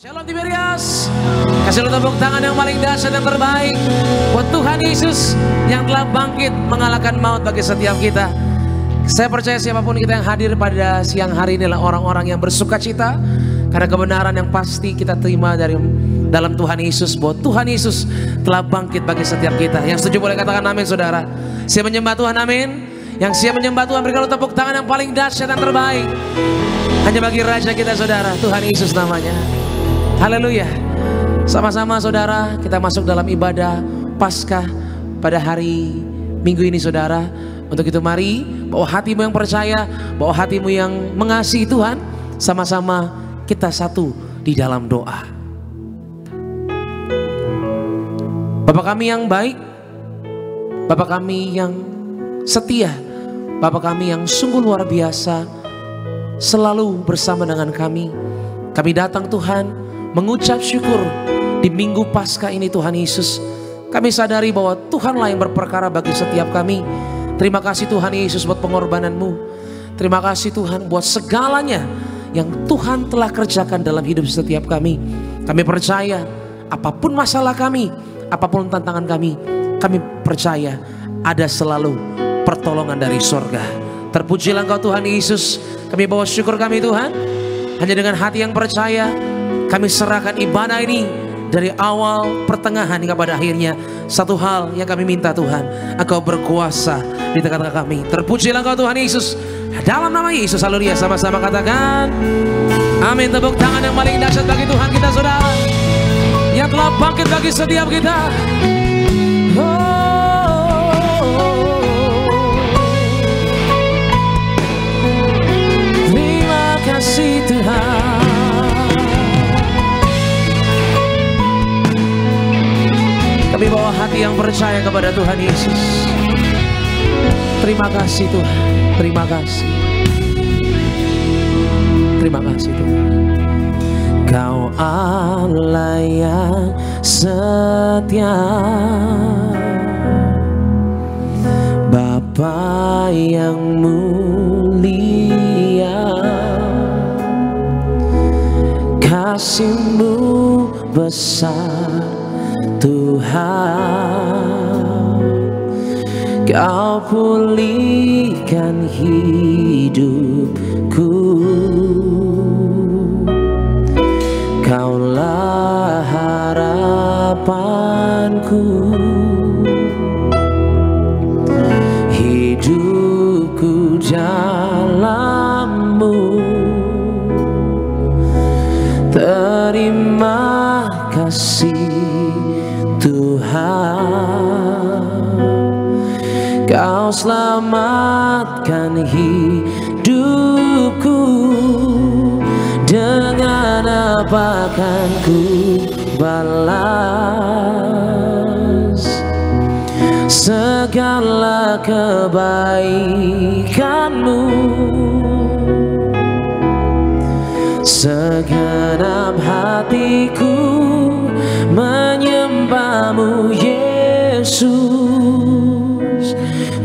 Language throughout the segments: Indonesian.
Shalom Tiberias, kasih tepuk tangan yang paling dahsyat yang terbaik buat Tuhan Yesus yang telah bangkit mengalahkan maut bagi setiap kita. Saya percaya siapapun kita yang hadir pada siang hari ini adalah orang-orang yang bersuka cita karena kebenaran yang pasti kita terima dari dalam Tuhan Yesus, bahwa Tuhan Yesus telah bangkit bagi setiap kita. Yang setuju boleh katakan amin, saudara. Siap menyembah Tuhan, amin. Yang siap menyembah Tuhan berikan tepuk tangan yang paling dahsyat yang terbaik hanya bagi Raja kita, saudara. Tuhan Yesus namanya. Haleluya. Sama-sama saudara, kita masuk dalam ibadah Paskah pada hari Minggu ini, saudara. Untuk itu mari bawa hatimu yang percaya, bawa hatimu yang mengasihi Tuhan, sama-sama kita satu di dalam doa. Bapa kami yang baik, Bapa kami yang setia, Bapa kami yang sungguh luar biasa, selalu bersama dengan kami. Kami datang Tuhan mengucap syukur di Minggu Paskah ini, Tuhan Yesus. Kami sadari bahwa Tuhanlah yang berperkara bagi setiap kami. Terima kasih Tuhan Yesus buat pengorbanan-Mu. Terima kasih Tuhan buat segalanya yang Tuhan telah kerjakan dalam hidup setiap kami. Kami percaya apapun masalah kami, apapun tantangan kami percaya ada selalu pertolongan dari sorga. Terpujilah Engkau Tuhan Yesus. Kami bawa syukur kami Tuhan, hanya dengan hati yang percaya kami serahkan ibadah ini dari awal, pertengahan hingga pada akhirnya. Satu hal yang kami minta Tuhan, Engkau berkuasa di tengah-tengah kami. Terpujilah Engkau Tuhan Yesus. Dalam nama Yesus, haleluya. Sama-sama katakan amin. Tepuk tangan yang paling dahsyat bagi Tuhan kita, saudara, yang telah bangkit bagi setiap kita. Terima kasih Tuhan. Kami bawa hati yang percaya kepada Tuhan Yesus. Terima kasih Tuhan. Terima kasih. Terima kasih Tuhan. Kau Allah yang setia, Bapa yang mulia, kasih-Mu besar Tuhan. Kau pulihkan hidupku, Kaulah harapanku. Hidupku dalam-Mu, terima kasih Tuhan. Kau selamatkan hidupku, dengan apa kan ku balas segala kebaikan-Mu. Segenap hatiku menyembah-Mu Yesus.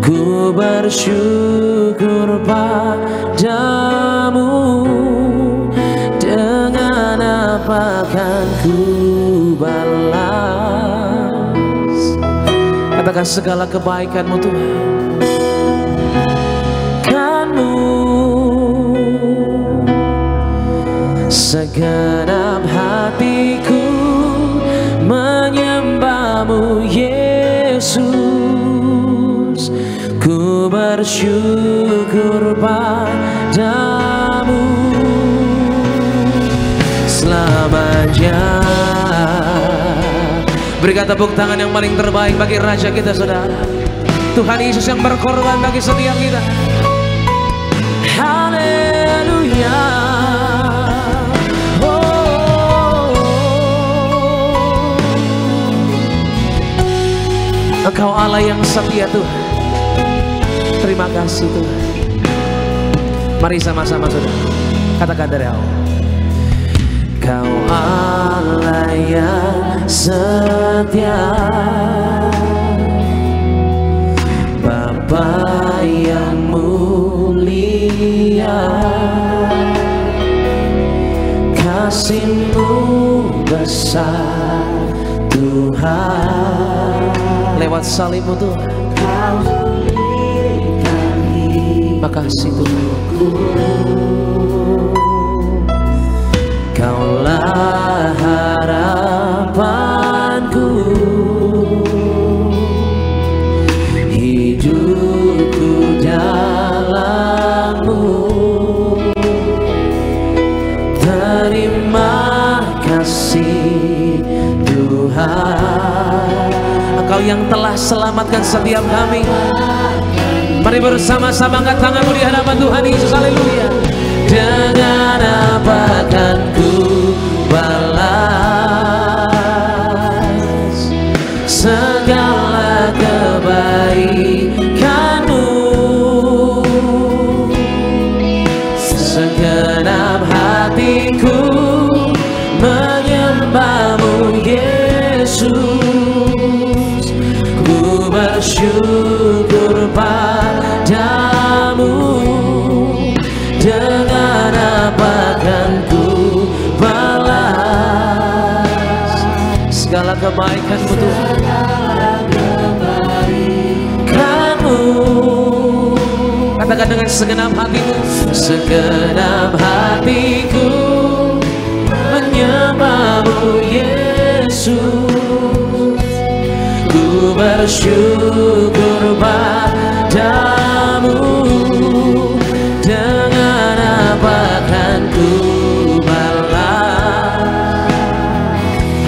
Ku bersyukur padamu, dengan apa kan ku balas. Katakan segala kebaikan-Mu Tuhan. Segenap hatiku menyembah-Mu Yesus. Ku bersyukur padamu selamanya. Berikan tepuk tangan yang paling terbaik bagi Raja kita, saudara. Tuhan Yesus yang berkorban bagi setiap kita. Haleluya. Engkau Allah yang setia Tuhan. Terima kasih Tuhan. Mari sama-sama saudara, katakan dari awal. Kau Allah yang setia, Bapa yang mulia, kasih-Mu besar Tuhan. Lewat salib-Mu Tuhan, makasih Tuhan. Kaulah harapanku, hidupku dalam-Mu. Terima kasih Tuhan, Engkau yang telah selamatkan setiap kami. Mari bersama-sama angkat tanganmu di hadapan Tuhan Yesus. Haleluya. Dengan apa kan ku balas segala kebaikan-Mu? Segenap hatiku menyembah-Mu Yesus. Ku bersyukur padamu. Dengan apa kan ku balas segala kebaikan-Mu Tuhan? Kamu katakan dengan segenap hatimu. Segenap hatiku menyembah-Mu Yesus. Ku bersyukur padamu. Dengan apa kan ku balas?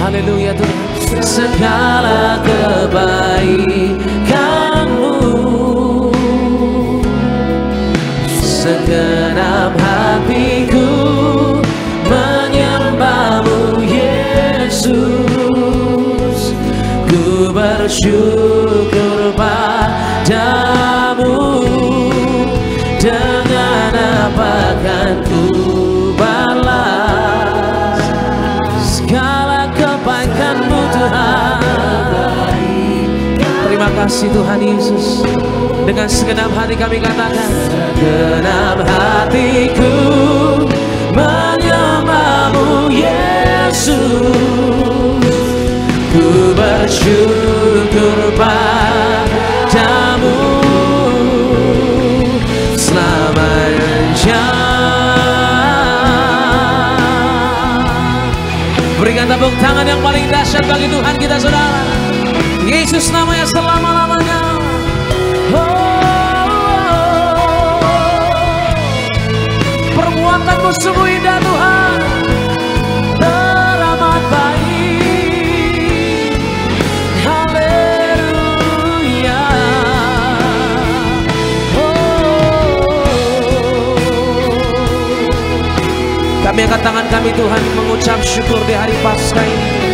Haleluya Tuhan. Segala kebaikan-Mu. Segenap hatiku menyembah-Mu Yesus. Ku bersyukur padamu. Dengan apa kan ku balas segala kebaikan-Mu Tuhan? Terima kasih Tuhan Yesus. Dengan segenap hati kami katakan, segenap hatiku menyembah-Mu Yesus. Ku bersyukur padamu selamanya. Berikan tepuk tangan yang paling dahsyat bagi Tuhan kita saudara. Yesus namanya selama-lamanya. Perbuatanmu sungguh indah Tuhan, teramat baik. Haleluya. Kami angkat tangan kami Tuhan mengucap syukur di hari Paskah ini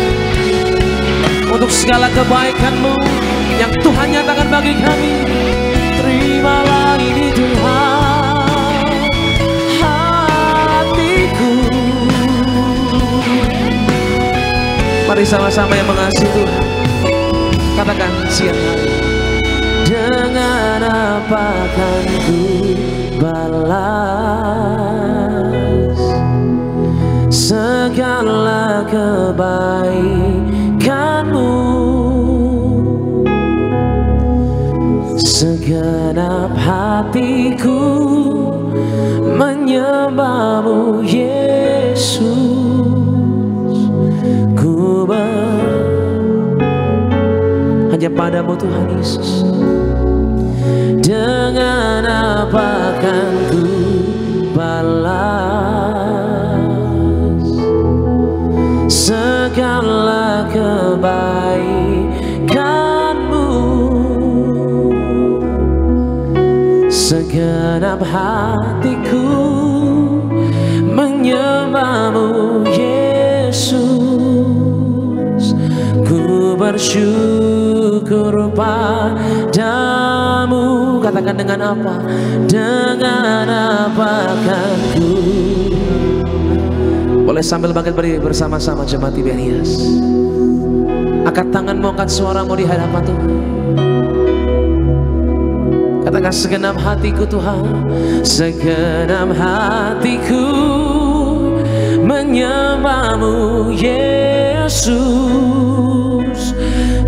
untuk segala kebaikan-Mu yang Tuhan nyatakan bagi kami. Terimalah ini Tuhan hatiku. Mari sama-sama yang mengasihi Tuhan katakan siang hari. Dengan apa kan ku balas segala kebaikan-Mu? Segenap hatiku menyembah-Mu Yesus. Ku hanya padamu Tuhan Yesus. Dengan apa kan ku balas segala kebaikan-Mu? Segenap hatiku menyembah-Mu Yesus. Ku bersyukur padamu. Katakan dengan apa? Dengan apa kan ku. Boleh sambil bangkit berdiri bersama-sama jemaat Tiberias. Angkat tanganmu, angkat suaramu di hadapan Tuhan. Katakan segenap hatiku Tuhan. Segenap hatiku menyembah-Mu Yesus. Yesus.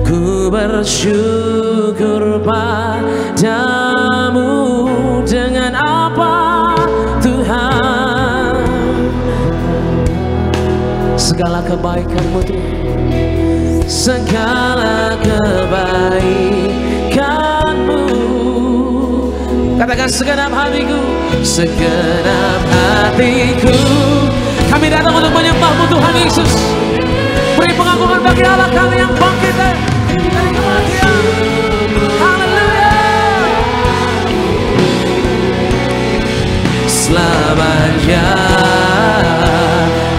Ku bersyukur padamu. Dengan apa Tuhan? Segala kebaikan-Mu Tuhan, segala kebaikan-Mu. Katakan segenap hatiku, segenap hatiku. Kami datang untuk menyembah-Mu Tuhan Yesus. Beri pengagungan bagi Allah kami yang bangkit dari kematian. Haleluya. Selamanya.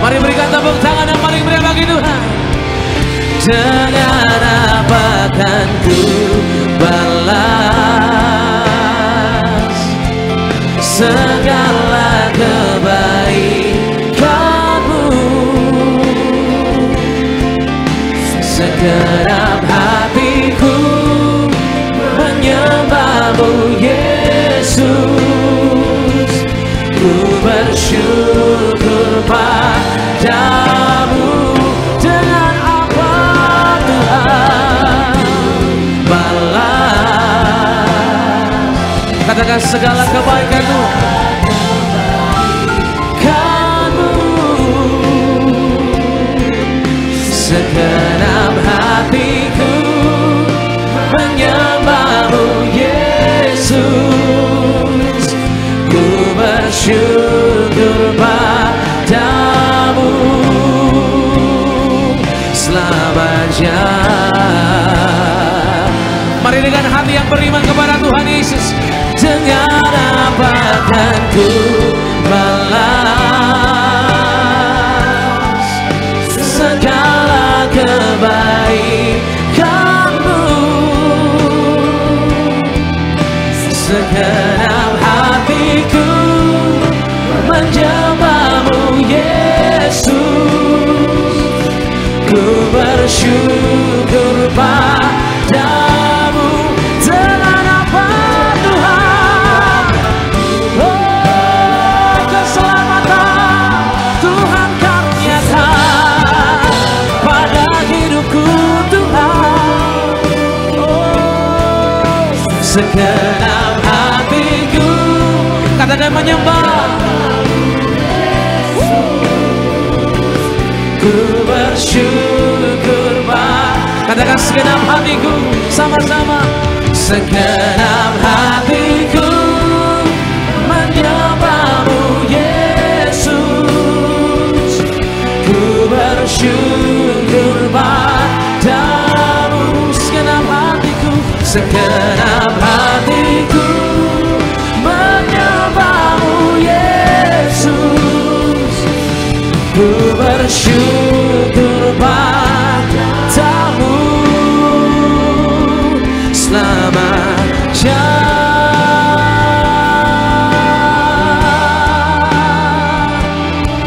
Mari berikan tepuk tangan yang paling meriah bagi Tuhan. Dengan apa akan ku balas segala kebaikan-Mu. Segenap hatiku menyembah-Mu Yesus. Ku bersyukur padamu. Dengan apa Tuhan balas? Katakan segala kebaikan-Mu. Segenap hatiku menyembah-Mu Yesus. Ku bersyukur padamu selamanya. Mari dengan hati yang beriman kepada Tuhan Yesus. Dengan apa akan ku balas segala kebaikan-Mu. Segenap hatiku menyembah-Mu Yesus. Ku bersyukur padamu. Dengan apa Tuhan? Oh, keselamatan Tuhan karuniakan pada hidupku Tuhan. Oh, segenap hatiku. Katakan menyembah. Ku bersyukur katakan segenap hatiku sama-sama. Segenap hatiku menyembah-Mu Yesus. Ku bersyukur padamu. Segenap hatiku, segenap hatiku menyembah-Mu Yesus. Ku bersyukur padamu selamanya.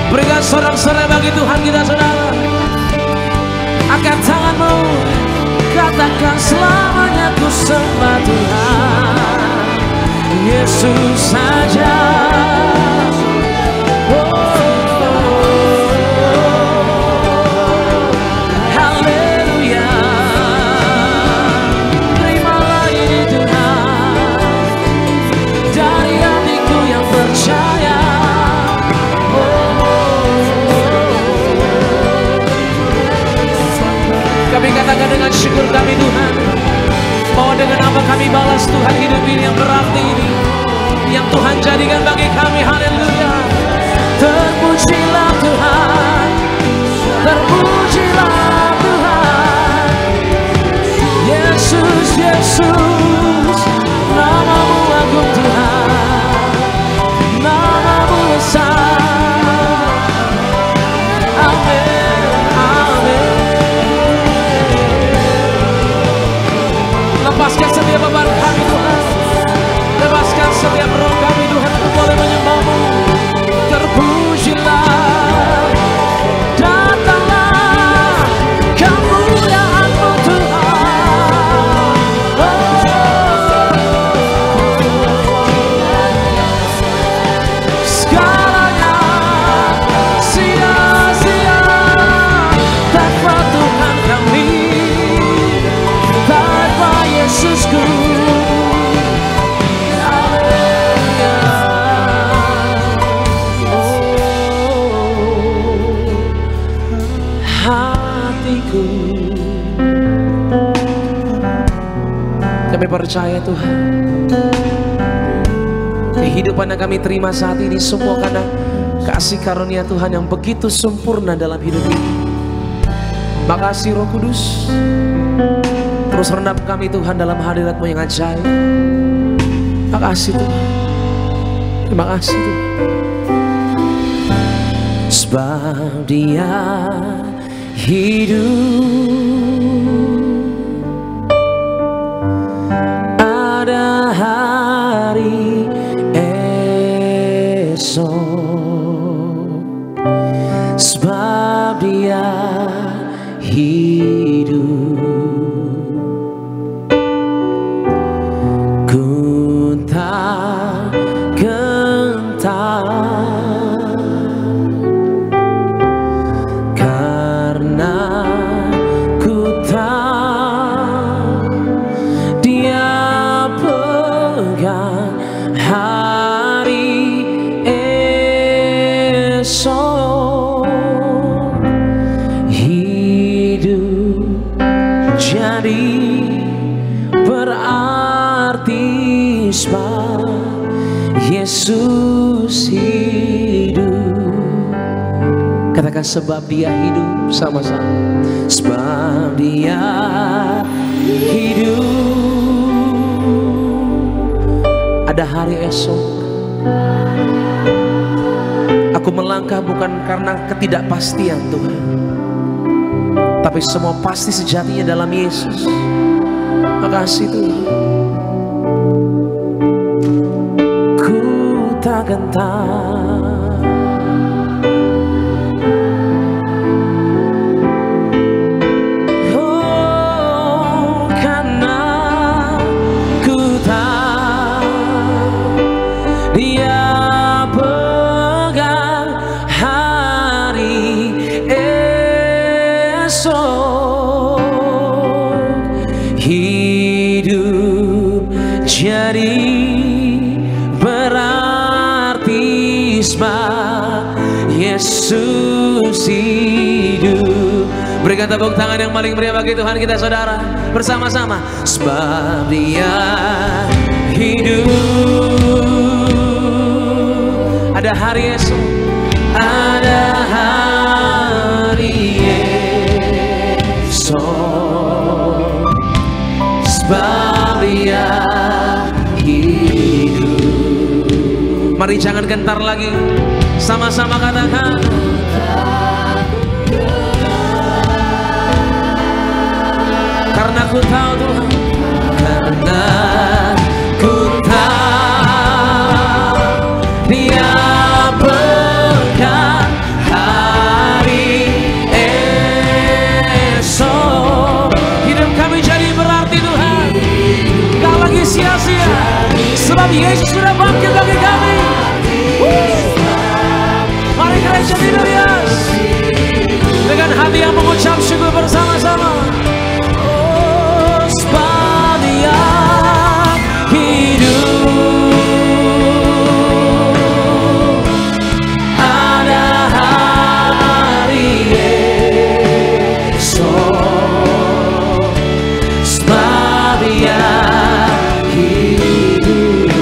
Berikan sorak-sorai bagi Tuhan kita saudara. Angkat tanganmu, katakan selamanya ku sembah Tuhan Yesus saja. Kami katakan dengan syukur kami Tuhan, bahwa dengan apa kami balas Tuhan hidup ini yang berarti ini, yang Tuhan jadikan bagi kami. Haleluya. Terpujilah Tuhan, terpujilah Tuhan. Yesus, Yesus, nama-Mu agung Tuhan, nama-Mu besar. Amin, amin. Lepaskan setiap beban kami Tuhan, lepaskan setiap roh kami Tuhan, untuk boleh menyembah-Mu. Terpujilah, datanglah kemuliaan-Mu Tuhan. Oh, percaya Tuhan, kehidupan yang kami terima saat ini semua karena kasih karunia Tuhan yang begitu sempurna dalam hidup ini. Makasih Roh Kudus, terus rendam kami Tuhan dalam hadirat-Mu yang ajaib. Makasih Tuhan, terima kasih Tuhan. Sebab Dia hidup, ada hari esok. Sebab Dia hidup, ku tak gentar, karena ku tahu Dia pegang hari esok. Hidup jadi berarti sebab Yesus hidup. Katakan sebab Dia hidup sama-sama. Sebab Dia hidup, ada hari esok. Aku melangkah bukan karena ketidakpastian Tuhan, tapi semua pasti sejatinya dalam Yesus. Makasih Tuhan. Ku tak gentar, oh, karena ku tahu Dia pegang hari esok. Hidup jadi berarti sebab Yesus hidup. Berikan tepuk tangan yang paling meriah bagi Tuhan kita saudara bersama-sama. Sebab Dia hidup, ada hari esok, ada hari esok. Sebab Dia hidup. Mari jangan gentar lagi, sama-sama katakan. Karena ku tahu Tuhan, karena ku tahu Dia pegang hari esok. Hidup kami jadi berarti Tuhan, tak lagi sia-sia, sebab Yesus sudah bangkit bagi kami. Mari gereja Tiberias dengan hati yang mengucap syukur bersama-sama. Oh, sebab Dia hidup, ada hari esok. Sebab Dia hidup,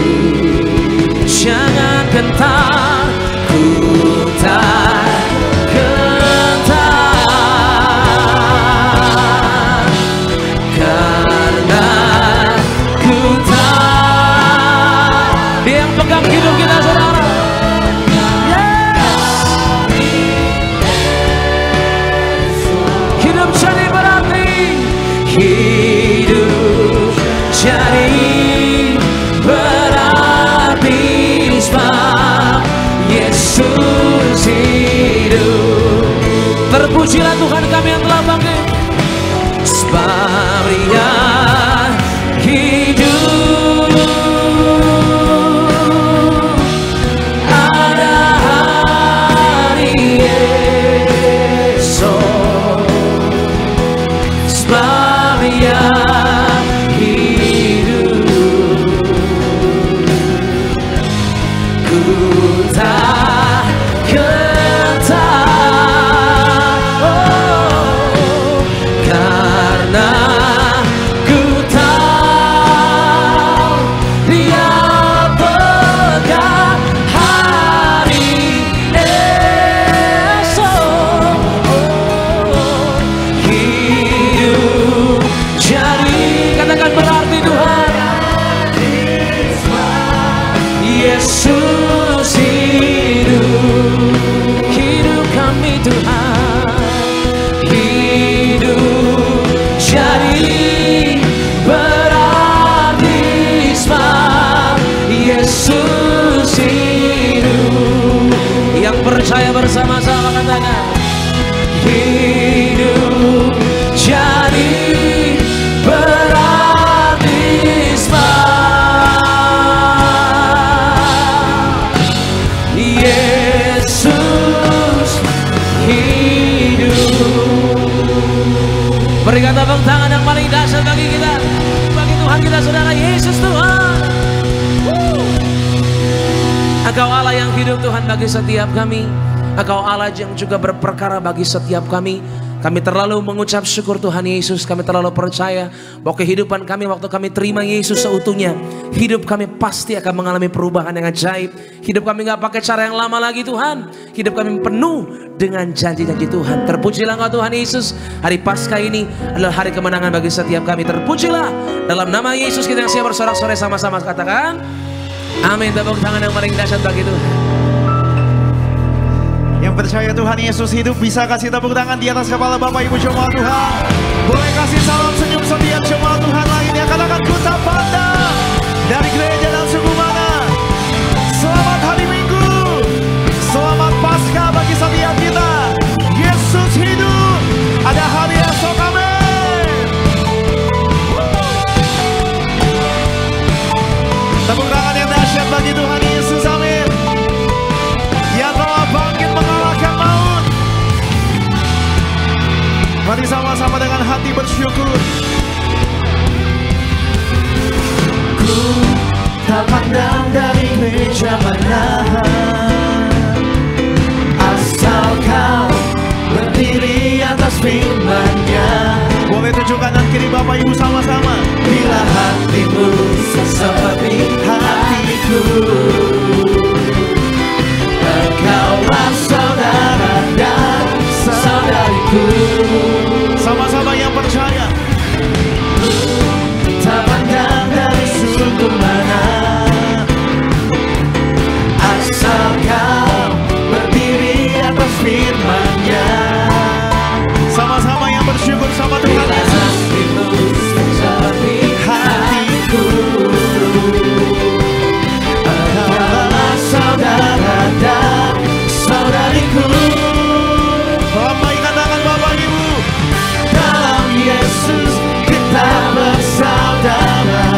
jangan gentar, ku tak gentar, karena ku tahu Dia yang pegang hidup kita saudara. Hidup jadi berarti, hidup jadi berarti sebab Yesus hidup. Terpujilah Tuhan kami yang telah bangkit. Sebab Dia hidup, ada hari esok. Sebab Dia hidup, ku tak gentar, oh, karena ku tahu bersama-sama katakan, hidup jadi baptisma Yesus hidup. Berikan tepuk tangan yang paling dahsyat bagi kita, bagi Tuhan kita, saudara. Yesus Tuhan. Engkau Allah yang hidup Tuhan bagi setiap kami. Engkau Allah yang juga berperkara bagi setiap kami. Kami terlalu mengucap syukur Tuhan Yesus. Kami terlalu percaya bahwa kehidupan kami waktu kami terima Yesus seutuhnya, hidup kami pasti akan mengalami perubahan yang ajaib. Hidup kami gak pakai cara yang lama lagi Tuhan. Hidup kami penuh dengan janji-janji Tuhan. Terpujilah Engkau Tuhan Yesus. Hari Paskah ini adalah hari kemenangan bagi setiap kami. Terpujilah dalam nama Yesus. Kita yang siap bersorak-sorai sama-sama katakan amin. Tepuk tangan yang paling dahsyat bagi Tuhan. Yang percaya Tuhan Yesus hidup bisa kasih tepuk tangan di atas kepala Bapak Ibu jemaat Tuhan. Boleh kasih salam senyum setiap jemaat Tuhan lainnya. Katakan Kota Pandang dari gereja dan suku mana. Selamat hari Minggu, selamat Paskah bagi setiap kita. Yesus hidup, ada hari esok, amin. Tepuk tangan yang dahsyat bagi Tuhan Yesus, amin. Yang telah bangkit mengalahkan maut. Mari sama-sama dengan hati bersyukur. Ku tak pandang dari gereja mana, asal kau berdiri atas firman-Nya. Boleh tunjukkan kanan kiri Bapak Ibu sama-sama. Bila hatimu seperti hatiku, engkaulah saudara dan saudariku. Sama-sama yang percaya. Tak pandang dari suku mana, asal kau berdiri atas firman-Nya. Sama-sama yang bersyukur sama Tuhan Yesus. Seperti hatiku, engkaulah saudara dan saudariku. Lambaikan tangan Bapak Ibu. Dalam Yesus kita bersaudara.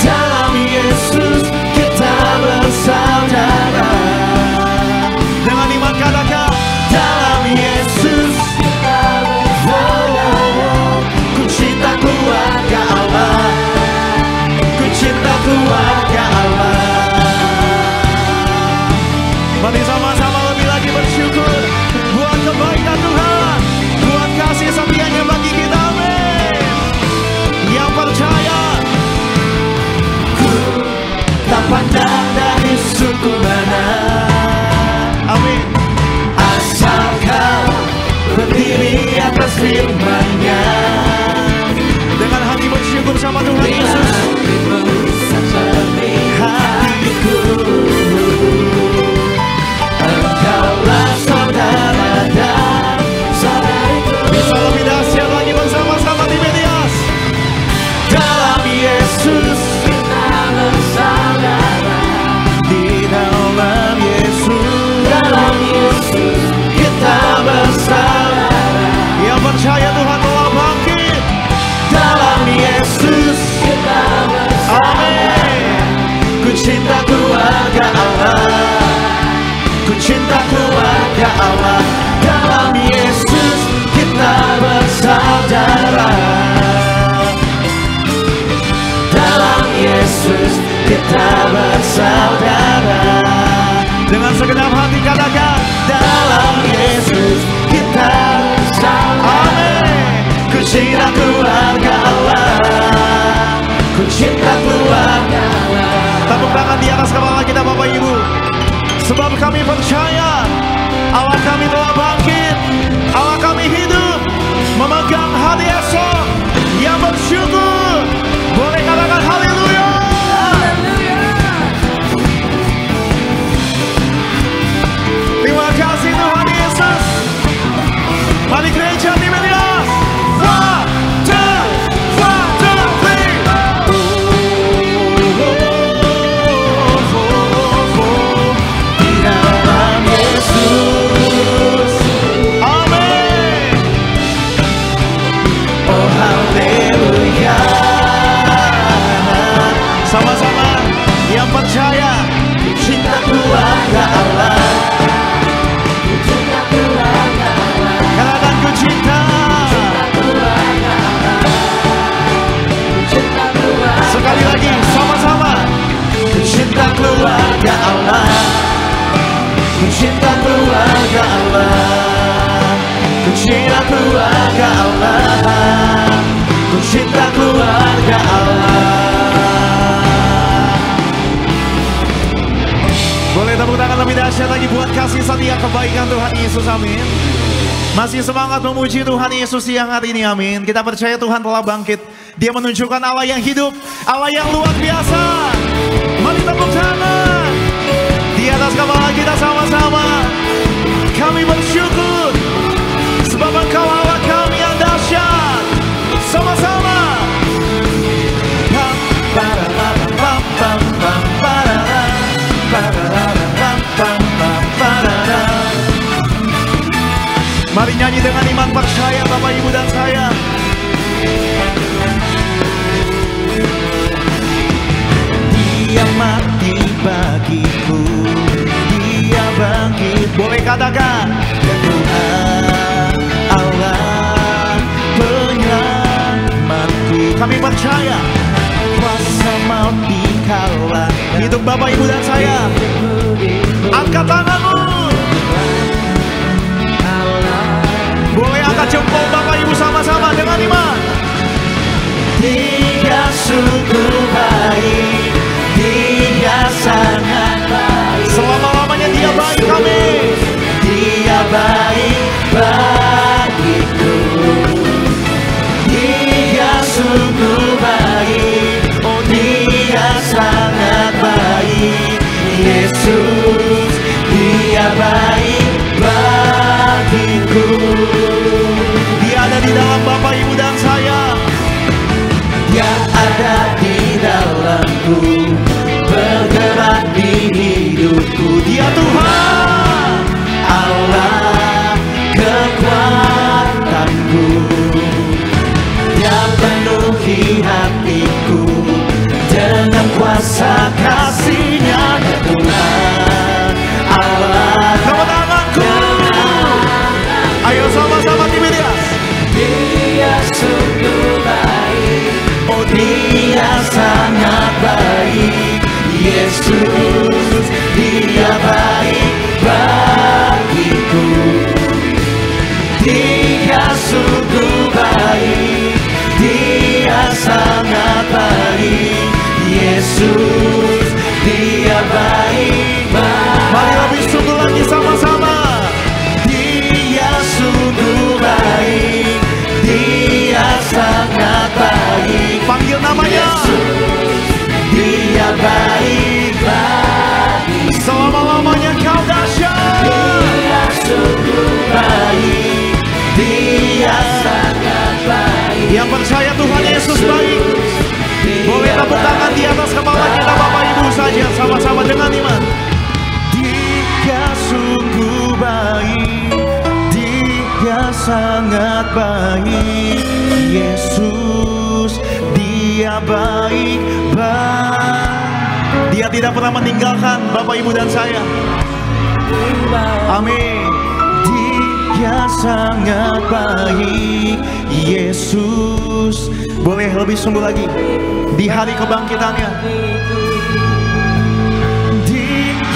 Dalam Yesus kita bersaudara. Dengan iman katakan, dalam Yesus kita bersaudara. Ku cinta keluarga Allah, ku cinta keluarga Allah. Mari sama-sama lebih lagi bersyukur buat kebaikan Tuhan, buat kasih setia-Nya bagi kita, amin. Yang percaya, ku tak pandang dari suku mana, amin. Asal kau berdiri atas firman-Nya. Dengan hati bersyukur sama Tuhan Yesus. Hatiku, engkaulah saudara dan saudariku. Bisa lebih dahsyat lagi bersama-sama di Medias. Dalam Yesus kita bersaudara. Di dalam Yesus, dalam Yesus kita bersaudara. Yang percaya Tuhan telah bangkit. Dalam Yesus kita bersaudara. Amin. Ku cinta keluarga Allah, ku cinta keluarga Allah. Dalam Yesus kita bersaudara. Dalam Yesus kita bersaudara. Dengan segenap hati katakan, dalam Yesus kita bersaudara. Amin. Ku cinta keluarga Allah, ku cinta keluarga Allah. Tepuk tangan di atas kepala kita Bapak Ibu. Sebab kami percaya Allah kami telah bangkit, Allah kami hidup, memegang hari esok yang bersyukur. Boleh katakan haleluya. Terima kasih Tuhan Yesus. Mari gereja di Medias. 1, 2, 1, 2, 3. saya. Ku cinta keluarga Allah. Ku cinta keluarga Allah. Katakan ku cinta. Sekali lagi sama-sama. Ku cinta keluarga Allah. Ku cinta keluarga Allah. Ku cinta keluarga Allah. Ku cinta keluarga Allah. Boleh tepuk tangan lebih dahsyat lagi buat kasih setia kebaikan Tuhan Yesus, amin. Masih semangat memuji Tuhan Yesus siang hari ini, amin. Kita percaya Tuhan telah bangkit. Dia menunjukkan Allah yang hidup, Allah yang luar biasa. Mari tepuk tangan di atas kepala kita sama-sama. Kami bersyukur sebab Engkau Allah kami yang dahsyat. Sama-sama. Mari nyanyi dengan iman percaya Bapak Ibu dan saya. Dia mati bagiku, Dia bangkit. Boleh katakan ya Tuhan Allah penyelamatku. Kami percaya kuasa maut dikalah. Hidup Bapak Ibu dan saya. Angkat tanganmu. Boleh angkat jempol Bapak Ibu sama-sama dengan iman. Dia sungguh baik, Dia sangat baik. Selama-lamanya Dia baik kami. Dia baik bagiku. Dia sungguh baik, oh Dia sangat baik. Yesus, Dia baik bagiku. Dia ada di dalam Bapak Ibu dan saya. Dia ada di dalamku, bergerak di hidupku. Dia Tuhan Allah kekuatanku. Dia penuhi hatiku dengan kuasa kasih-Nya. Ya Tuhan Allah. Tepuk tanganku. Ayo sama-sama Timidias. Dia sungguh baik, oh Dia sangat baik. Yesus, Dia baik bagiku. Dia sungguh baik, Dia sangat baik. Yesus, Dia baik bagiku. Mari lebih sungguh lagi sama-sama. Dia sungguh baik, Dia sangat baik. Panggil namanya. Dia baik bagiku. Selama-lamanya Kau dahsyat. Dia sungguh baik, Dia sangat baik. Yang percaya Tuhan Yesus baik, boleh tepuk tangan di atas kepala kita Bapak Ibu saja sama-sama dengan iman. Dia sungguh baik, Dia sangat baik. Yesus, Dia baik baik. Dia tidak pernah meninggalkan Bapak Ibu dan saya. Amin. Dia sangat baik. Yesus, boleh lebih sungguh lagi di hari kebangkitannya.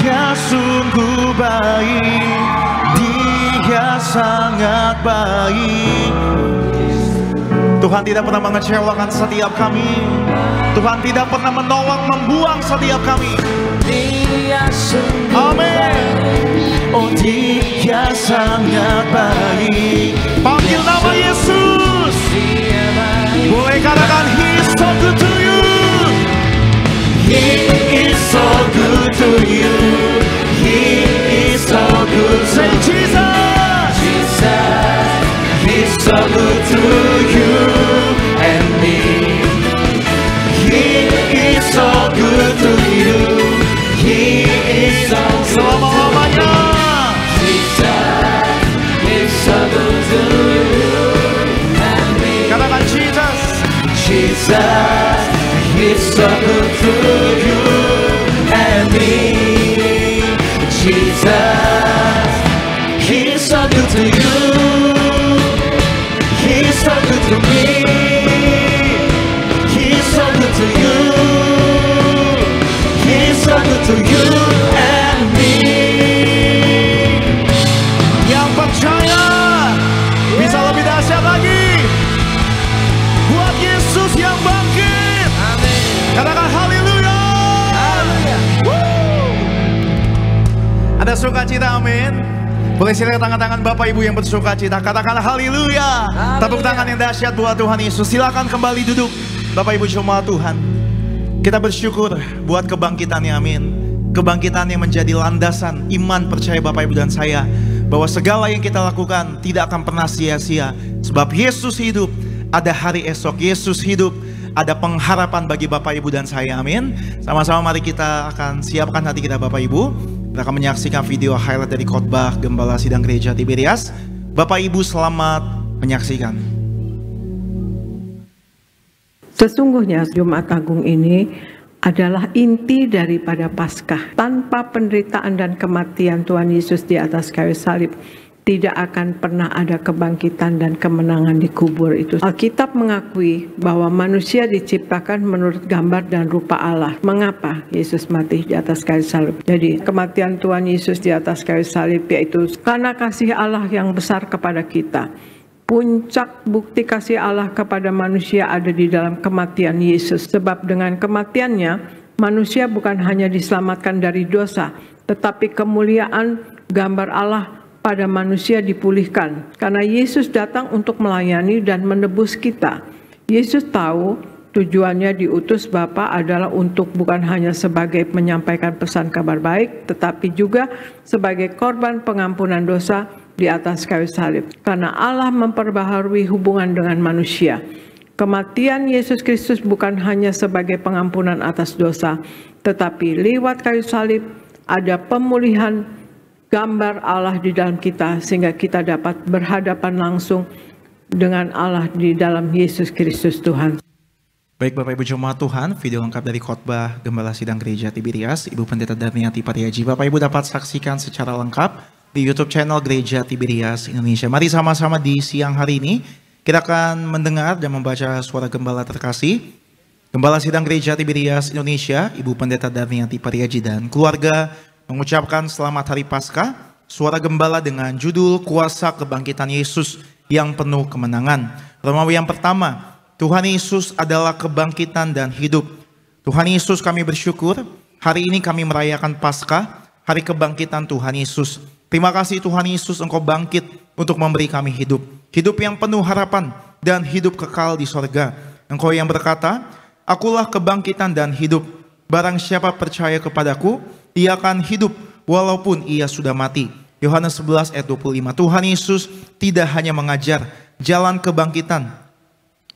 Dia sungguh baik, Dia sangat baik. Tuhan tidak pernah mengecewakan setiap kami. Tuhan tidak pernah menolak, membuang setiap kami. Amin. Oh Dia sangat baik. Panggil nama Yesus. Boleh katakan He is so good to you. He is so good to you. He is so good. Say Jesus. Jesus. He's so good to you and me. He is so good to you. He is so selama-lamanya. Jesus is so good to you and me. Katakan Jesus. Jesus is so good to you and me, Jesus. He's so good to you. He's so good to me. He's so good to you. He's so good to you and me. Yang percaya bisa lebih dahsyat lagi. Buat Yesus yang bangkit. Amin. Katakan haleluya. Haleluya. Ada sukacita, amin. Boleh silakan tangan-tangan Bapak Ibu yang bersukacita. Katakan haleluya. Tepuk tangan yang dahsyat buat Tuhan Yesus. Silakan kembali duduk Bapak Ibu jemaat Tuhan. Kita bersyukur buat kebangkitannya, amin. Kebangkitan yang menjadi landasan iman percaya Bapak Ibu dan saya, bahwa segala yang kita lakukan tidak akan pernah sia-sia. Sebab Yesus hidup, ada hari esok. Yesus hidup, ada pengharapan bagi Bapak Ibu dan saya, amin. Sama-sama mari kita akan siapkan hati kita Bapak Ibu. Kita akan menyaksikan video highlight dari khotbah Gembala Sidang Gereja Tiberias. Bapak Ibu selamat menyaksikan. Sesungguhnya Jumat Agung ini adalah inti daripada Paskah. Tanpa penderitaan dan kematian Tuhan Yesus di atas kayu salib, tidak akan pernah ada kebangkitan dan kemenangan di kubur itu. Alkitab mengakui bahwa manusia diciptakan menurut gambar dan rupa Allah. Mengapa Yesus mati di atas kayu salib? Jadi kematian Tuhan Yesus di atas kayu salib yaitu karena kasih Allah yang besar kepada kita. Puncak bukti kasih Allah kepada manusia ada di dalam kematian Yesus. Sebab dengan kematiannya, manusia bukan hanya diselamatkan dari dosa, tetapi kemuliaan gambar Allah pada manusia dipulihkan. Karena Yesus datang untuk melayani dan menebus kita. Yesus tahu tujuannya diutus Bapa adalah untuk bukan hanya sebagai menyampaikan pesan kabar baik, tetapi juga sebagai korban pengampunan dosa di atas kayu salib. Karena Allah memperbaharui hubungan dengan manusia. Kematian Yesus Kristus bukan hanya sebagai pengampunan atas dosa, tetapi lewat kayu salib ada pemulihan gambar Allah di dalam kita, sehingga kita dapat berhadapan langsung dengan Allah di dalam Yesus Kristus Tuhan. Baik Bapak Ibu jemaat Tuhan, video lengkap dari khotbah Gembala Sidang Gereja Tiberias, Ibu Pendeta Darniati Pariaji. Bapak Ibu dapat saksikan secara lengkap di YouTube channel Gereja Tiberias Indonesia. Mari sama-sama di siang hari ini kita akan mendengar dan membaca suara gembala terkasih Gembala Sidang Gereja Tiberias Indonesia, Ibu Pendeta Darniati Pariaji dan keluarga mengucapkan selamat hari Paskah. Suara gembala dengan judul Kuasa Kebangkitan Yesus yang penuh kemenangan. Romawi yang pertama, Tuhan Yesus adalah kebangkitan dan hidup. Tuhan Yesus, kami bersyukur hari ini kami merayakan Paskah, hari kebangkitan Tuhan Yesus. Terima kasih Tuhan Yesus, Engkau bangkit untuk memberi kami hidup. Hidup yang penuh harapan dan hidup kekal di sorga. Engkau yang berkata, akulah kebangkitan dan hidup. Barang siapa percaya kepadaku, ia akan hidup walaupun ia sudah mati. Yohanes 11 ayat 25. Tuhan Yesus tidak hanya mengajar jalan kebangkitan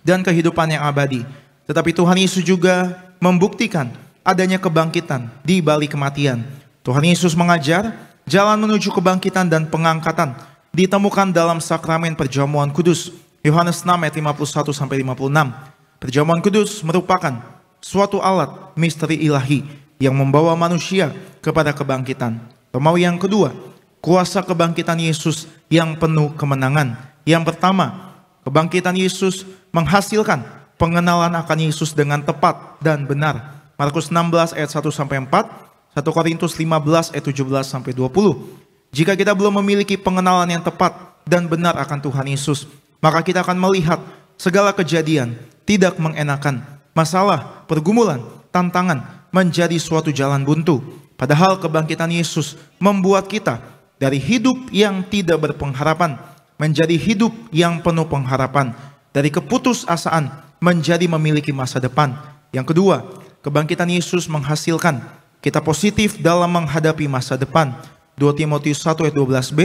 dan kehidupan yang abadi, tetapi Tuhan Yesus juga membuktikan adanya kebangkitan di balik kematian. Tuhan Yesus mengajar jalan menuju kebangkitan dan pengangkatan ditemukan dalam sakramen perjamuan kudus. Yohanes 6 ayat 51 sampai 56. Perjamuan kudus merupakan suatu alat misteri ilahi yang membawa manusia kepada kebangkitan. Romawi yang kedua, kuasa kebangkitan Yesus yang penuh kemenangan. Yang pertama, kebangkitan Yesus menghasilkan pengenalan akan Yesus dengan tepat dan benar. Markus 16 ayat 1 sampai 4. 1 Korintus 15 ayat 17 sampai 20. Jika kita belum memiliki pengenalan yang tepat dan benar akan Tuhan Yesus, maka kita akan melihat segala kejadian tidak mengenakan, masalah, pergumulan, tantangan menjadi suatu jalan buntu. Padahal kebangkitan Yesus membuat kita dari hidup yang tidak berpengharapan menjadi hidup yang penuh pengharapan, dari keputusasaan menjadi memiliki masa depan. Yang kedua, kebangkitan Yesus menghasilkan kita positif dalam menghadapi masa depan. 2 Timotius 1 ayat 12b,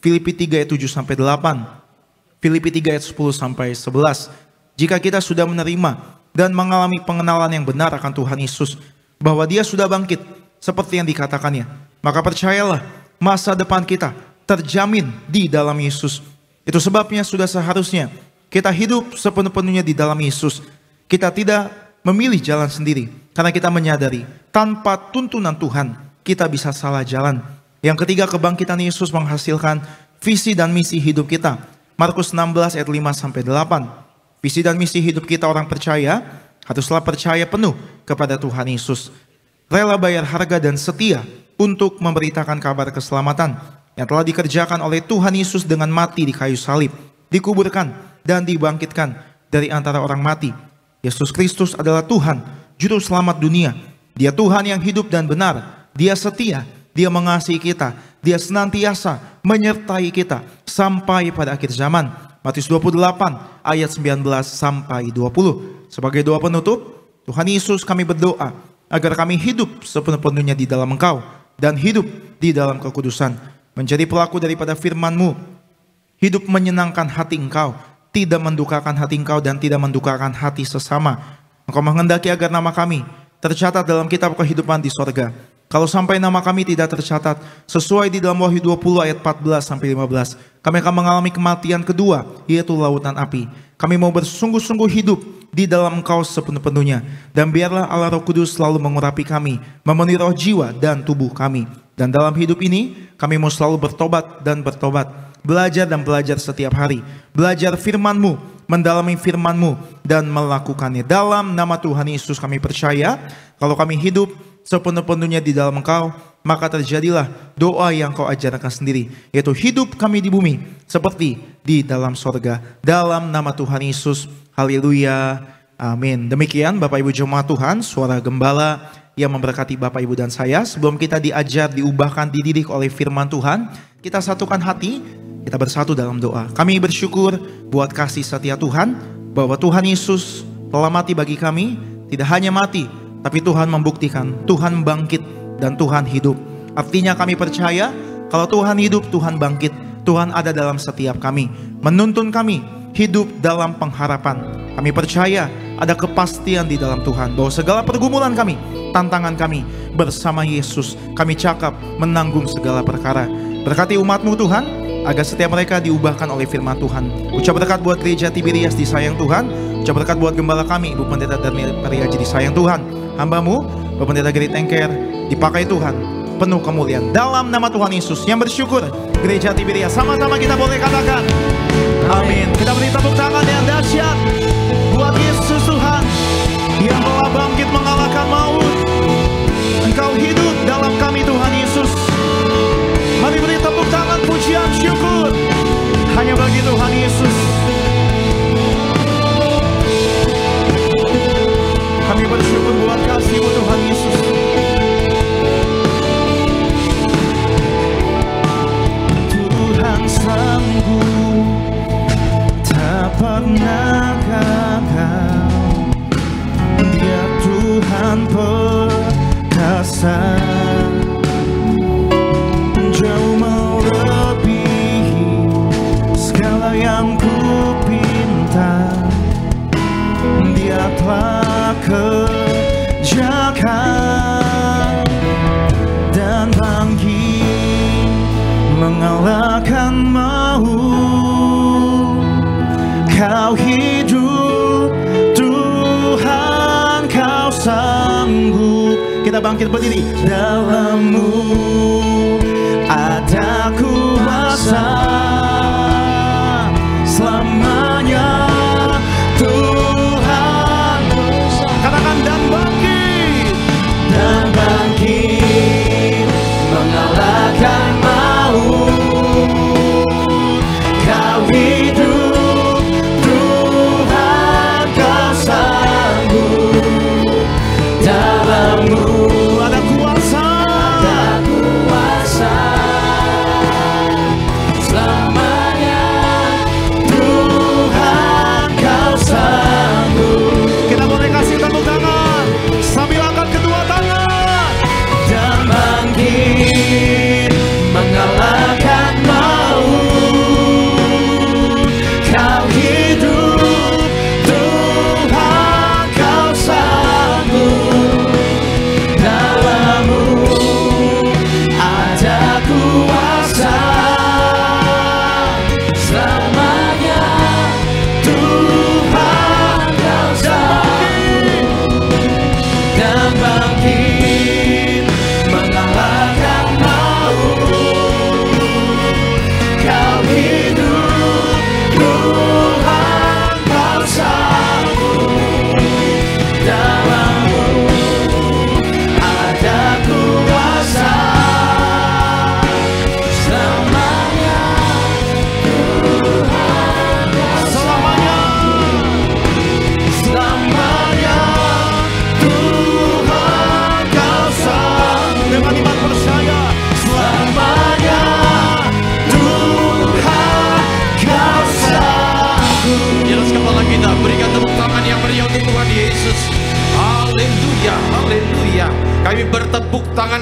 Filipi 3 ayat 7 sampai 8, Filipi 3 ayat 10 sampai 11. Jika kita sudah menerima dan mengalami pengenalan yang benar akan Tuhan Yesus, bahwa Dia sudah bangkit seperti yang dikatakannya, maka percayalah masa depan kita terjamin di dalam Yesus. Itu sebabnya sudah seharusnya kita hidup sepenuh-penuhnya di dalam Yesus. Kita tidak memilih jalan sendiri, Karena kita menyadari tanpa tuntunan Tuhan kita bisa salah jalan. Yang ketiga, kebangkitan Yesus menghasilkan visi dan misi hidup kita. Markus 16 ayat 5-8. Visi dan misi hidup kita orang percaya haruslah percaya penuh kepada Tuhan Yesus. Rela bayar harga dan setia untuk memberitakan kabar keselamatan yang telah dikerjakan oleh Tuhan Yesus dengan mati di kayu salib, dikuburkan dan dibangkitkan dari antara orang mati. Yesus Kristus adalah Tuhan, juru selamat dunia. Dia Tuhan yang hidup dan benar. Dia setia, Dia mengasihi kita, Dia senantiasa menyertai kita sampai pada akhir zaman. Matius 28 ayat 19-20. Sebagai doa penutup, Tuhan Yesus, kami berdoa agar kami hidup sepenuh-penuhnya di dalam Engkau dan hidup di dalam kekudusan, menjadi pelaku daripada firman-Mu, hidup menyenangkan hati Engkau, tidak mendukakan hati Engkau dan tidak mendukakan hati sesama. Engkau menghendaki agar nama kami tercatat dalam kitab kehidupan di sorga. Kalau sampai nama kami tidak tercatat sesuai di dalam Wahyu 20 ayat 14-15, kami akan mengalami kematian kedua, yaitu lautan api. Kami mau bersungguh-sungguh hidup di dalam Engkau sepenuh-penuhnya, dan biarlah Allah Roh Kudus selalu mengurapi kami, memenuhi roh, jiwa dan tubuh kami. Dan dalam hidup ini kami mau selalu bertobat dan bertobat, belajar dan belajar setiap hari, belajar firman-Mu, mendalami firman-Mu dan melakukannya. Dalam nama Tuhan Yesus kami percaya, kalau kami hidup sepenuh-penuhnya di dalam Engkau, maka terjadilah doa yang Kau ajarkan sendiri, yaitu hidup kami di bumi seperti di dalam sorga. Dalam nama Tuhan Yesus, haleluya, amin. Demikian Bapak Ibu jemaat Tuhan, suara gembala yang memberkati Bapak Ibu dan saya. Sebelum kita diajar, diubahkan, dididik oleh firman Tuhan, kita satukan hati, kita bersatu dalam doa. Kami bersyukur buat kasih setia Tuhan, bahwa Tuhan Yesus telah mati bagi kami. Tidak hanya mati, tapi Tuhan membuktikan, Tuhan bangkit dan Tuhan hidup. Artinya kami percaya kalau Tuhan hidup, Tuhan bangkit. Tuhan ada dalam setiap kami, menuntun kami hidup dalam pengharapan. Kami percaya ada kepastian di dalam Tuhan, bahwa segala pergumulan kami, tantangan kami, bersama Yesus kami cakap menanggung segala perkara. Berkati umat-Mu Tuhan, agar setiap mereka diubahkan oleh firman Tuhan. Ucap berkat buat gereja Tiberias disayang Tuhan. Ucap berkat buat gembala kami, Ibu Pendeta Daniel Pariaji disayang Tuhan. Hamba-Mu, Bapak Pendeta Geri Tengker, dipakai Tuhan, penuh kemuliaan. Dalam nama Tuhan Yesus yang bersyukur, gereja Tiberias sama-sama kita boleh katakan amin. Kita beri tepuk tangan yang dahsyat buat Yesus Tuhan yang telah bangkit mengalahkan maut. Engkau hidup dalam kami Tuhan Yesus. Mari beri tepuk tangan pujian syukur hanya bagi Tuhan Yesus. Kami bersyukur buat kasih-Mu Tuhan Yesus. Tuhan sanggup, tak pernah gagal. Dia Tuhan perkasa, jauh melebihi segala yang kupinta. Dia telah kerjakan dan bangkit mengalahkan maut. Kau hidup Tuhan, Kau sanggup. Kita bangkit berdiri. Dalam-Mu ada kuasa selamanya. Tuhan, katakan dan bangkit mengalahkan maut. Kau hidup Tuhan, Kau sanggup. Dalam-Mu ada kuasa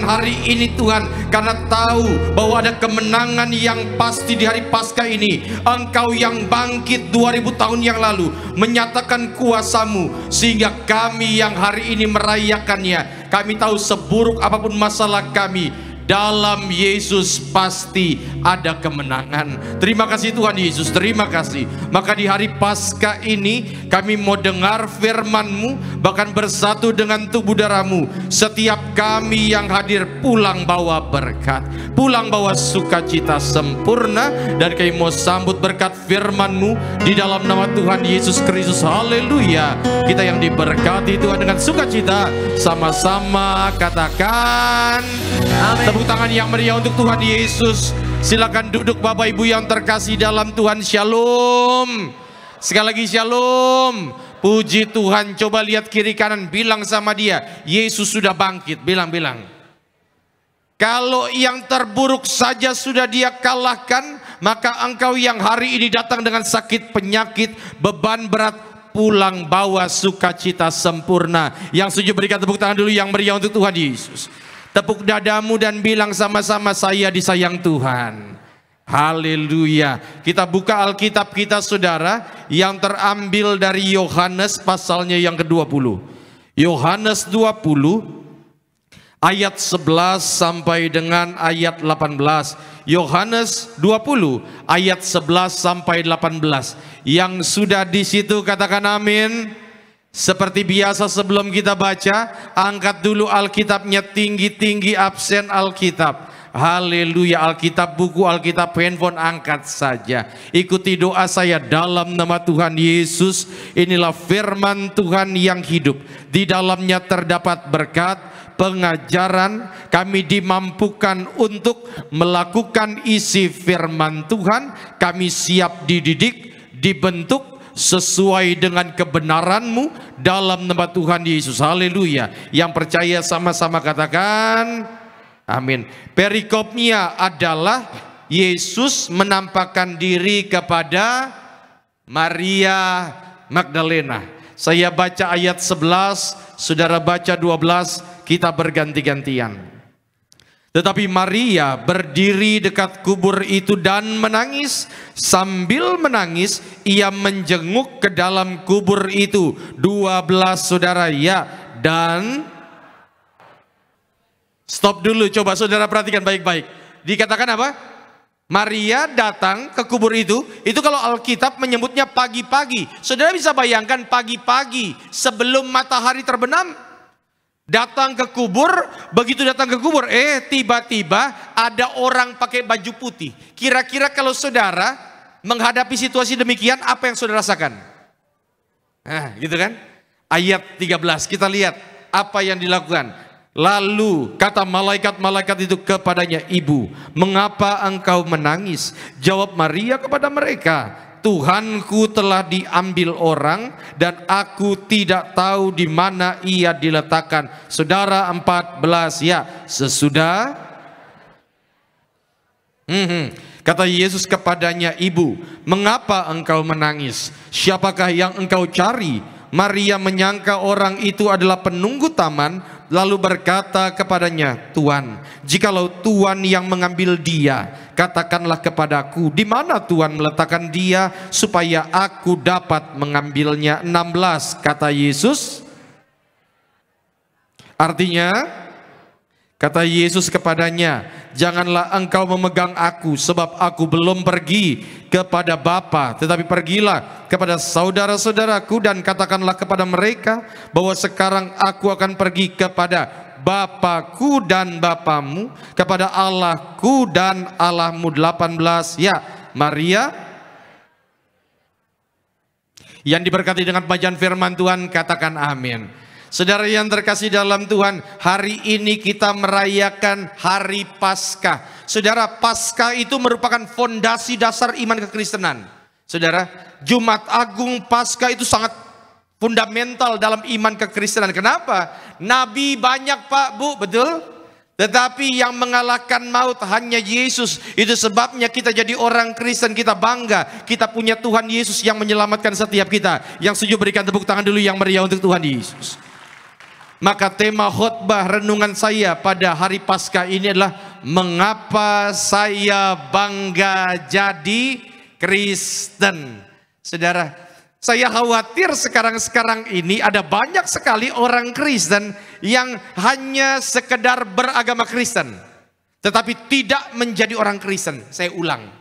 hari ini Tuhan, karena tahu bahwa ada kemenangan yang pasti di hari Paskah ini. Engkau yang bangkit 2000 tahun yang lalu menyatakan kuasa-Mu, sehingga kami yang hari ini merayakannya, kami tahu seburuk apapun masalah kami, dalam Yesus pasti ada kemenangan. Terima kasih Tuhan Yesus, terima kasih. Maka di hari Paskah ini kami mau dengar firman-Mu, bahkan bersatu dengan tubuh darah-Mu. Setiap kami yang hadir pulang bawa berkat, pulang bawa sukacita sempurna, dan kami mau sambut berkat firman-Mu di dalam nama Tuhan Yesus Kristus. Haleluya. Kita yang diberkati Tuhan dengan sukacita, sama-sama katakan amin. Tepuk tangan yang meriah untuk Tuhan Yesus. Silakan duduk Bapak Ibu yang terkasih dalam Tuhan. Shalom. Sekali lagi shalom. Puji Tuhan. Coba lihat kiri kanan, bilang sama dia, Yesus sudah bangkit. Bilang. Kalau yang terburuk saja sudah Dia kalahkan, maka engkau yang hari ini datang dengan sakit, penyakit, beban berat, pulang bawa sukacita sempurna. Yang setuju berikan tepuk tangan dulu yang meriah untuk Tuhan Yesus. Tepuk dadamu dan bilang sama-sama, saya disayang Tuhan. Haleluya. Kita buka Alkitab kita saudara, yang terambil dari Yohanes pasalnya yang ke-20. Yohanes 20 ayat 11 sampai dengan ayat 18. Yohanes 20 ayat 11 sampai 18. Yang sudah di situ katakan amin. Seperti biasa sebelum kita baca, angkat dulu Alkitabnya tinggi-tinggi, absen Alkitab. Haleluya. Alkitab buku, Alkitab handphone, angkat saja. Ikuti doa saya dalam nama Tuhan Yesus. Inilah firman Tuhan yang hidup. Di dalamnya terdapat berkat, pengajaran. Kami dimampukan untuk melakukan isi firman Tuhan. Kami siap dididik, dibentuk sesuai dengan kebenaran-Mu dalam nama Tuhan Yesus. Haleluya. Yang percaya sama-sama katakan amin. Perikopnya adalah Yesus menampakkan diri kepada Maria Magdalena. Saya baca ayat 11, saudara baca 12, kita berganti-gantian. Tetapi Maria berdiri dekat kubur itu dan menangis. Sambil menangis, ia menjenguk ke dalam kubur itu. 12 saudara, ya. Dan stop dulu, coba saudara perhatikan baik-baik. Dikatakan apa? Maria datang ke kubur itu kalau Alkitab menyebutnya pagi-pagi. Saudara bisa bayangkan pagi-pagi sebelum matahari terbenam, datang ke kubur. Begitu datang ke kubur, tiba-tiba ada orang pakai baju putih. Kira-kira kalau saudara menghadapi situasi demikian, apa yang saudara rasakan? Nah, gitu kan? Ayat 13, kita lihat apa yang dilakukan. Lalu kata malaikat-malaikat itu kepadanya, "Ibu, mengapa engkau menangis?" Jawab Maria kepada mereka, "Tuhanku telah diambil orang dan aku tidak tahu di mana ia diletakkan." Saudara 14, ya. Sesudah kata Yesus kepadanya, "Ibu, mengapa engkau menangis? Siapakah yang engkau cari?" Maria menyangka orang itu adalah penunggu taman, lalu berkata kepadanya, "Tuan, jikalau Tuan yang mengambil dia, katakanlah kepadaku di mana Tuan meletakkan dia, supaya aku dapat mengambilnya." 16 kata Yesus. Artinya, kata Yesus kepadanya, "Janganlah engkau memegang aku, sebab aku belum pergi kepada Bapa, tetapi pergilah kepada saudara-saudaraku dan katakanlah kepada mereka bahwa sekarang aku akan pergi kepada Bapakku dan Bapamu, kepada Allahku dan Allahmu." 18, ya. Maria yang diberkati dengan bacaan firman Tuhan, katakan amin. Saudara yang terkasih dalam Tuhan, hari ini kita merayakan hari Paskah. Saudara, Paskah itu merupakan fondasi dasar iman kekristenan. Saudara, Jumat Agung Paskah itu sangat fundamental dalam iman kekristenan. Kenapa? Nabi banyak Pak, Bu, betul? Tetapi yang mengalahkan maut hanya Yesus. Itu sebabnya kita jadi orang Kristen, kita bangga. Kita punya Tuhan Yesus yang menyelamatkan setiap kita. Yang setuju berikan tepuk tangan dulu yang meriah untuk Tuhan Yesus. Maka tema khotbah renungan saya pada hari Paskah ini adalah mengapa saya bangga jadi Kristen. Saudara, saya khawatir sekarang ini ada banyak sekali orang Kristen yang hanya sekedar beragama Kristen, tetapi tidak menjadi orang Kristen. Saya ulang.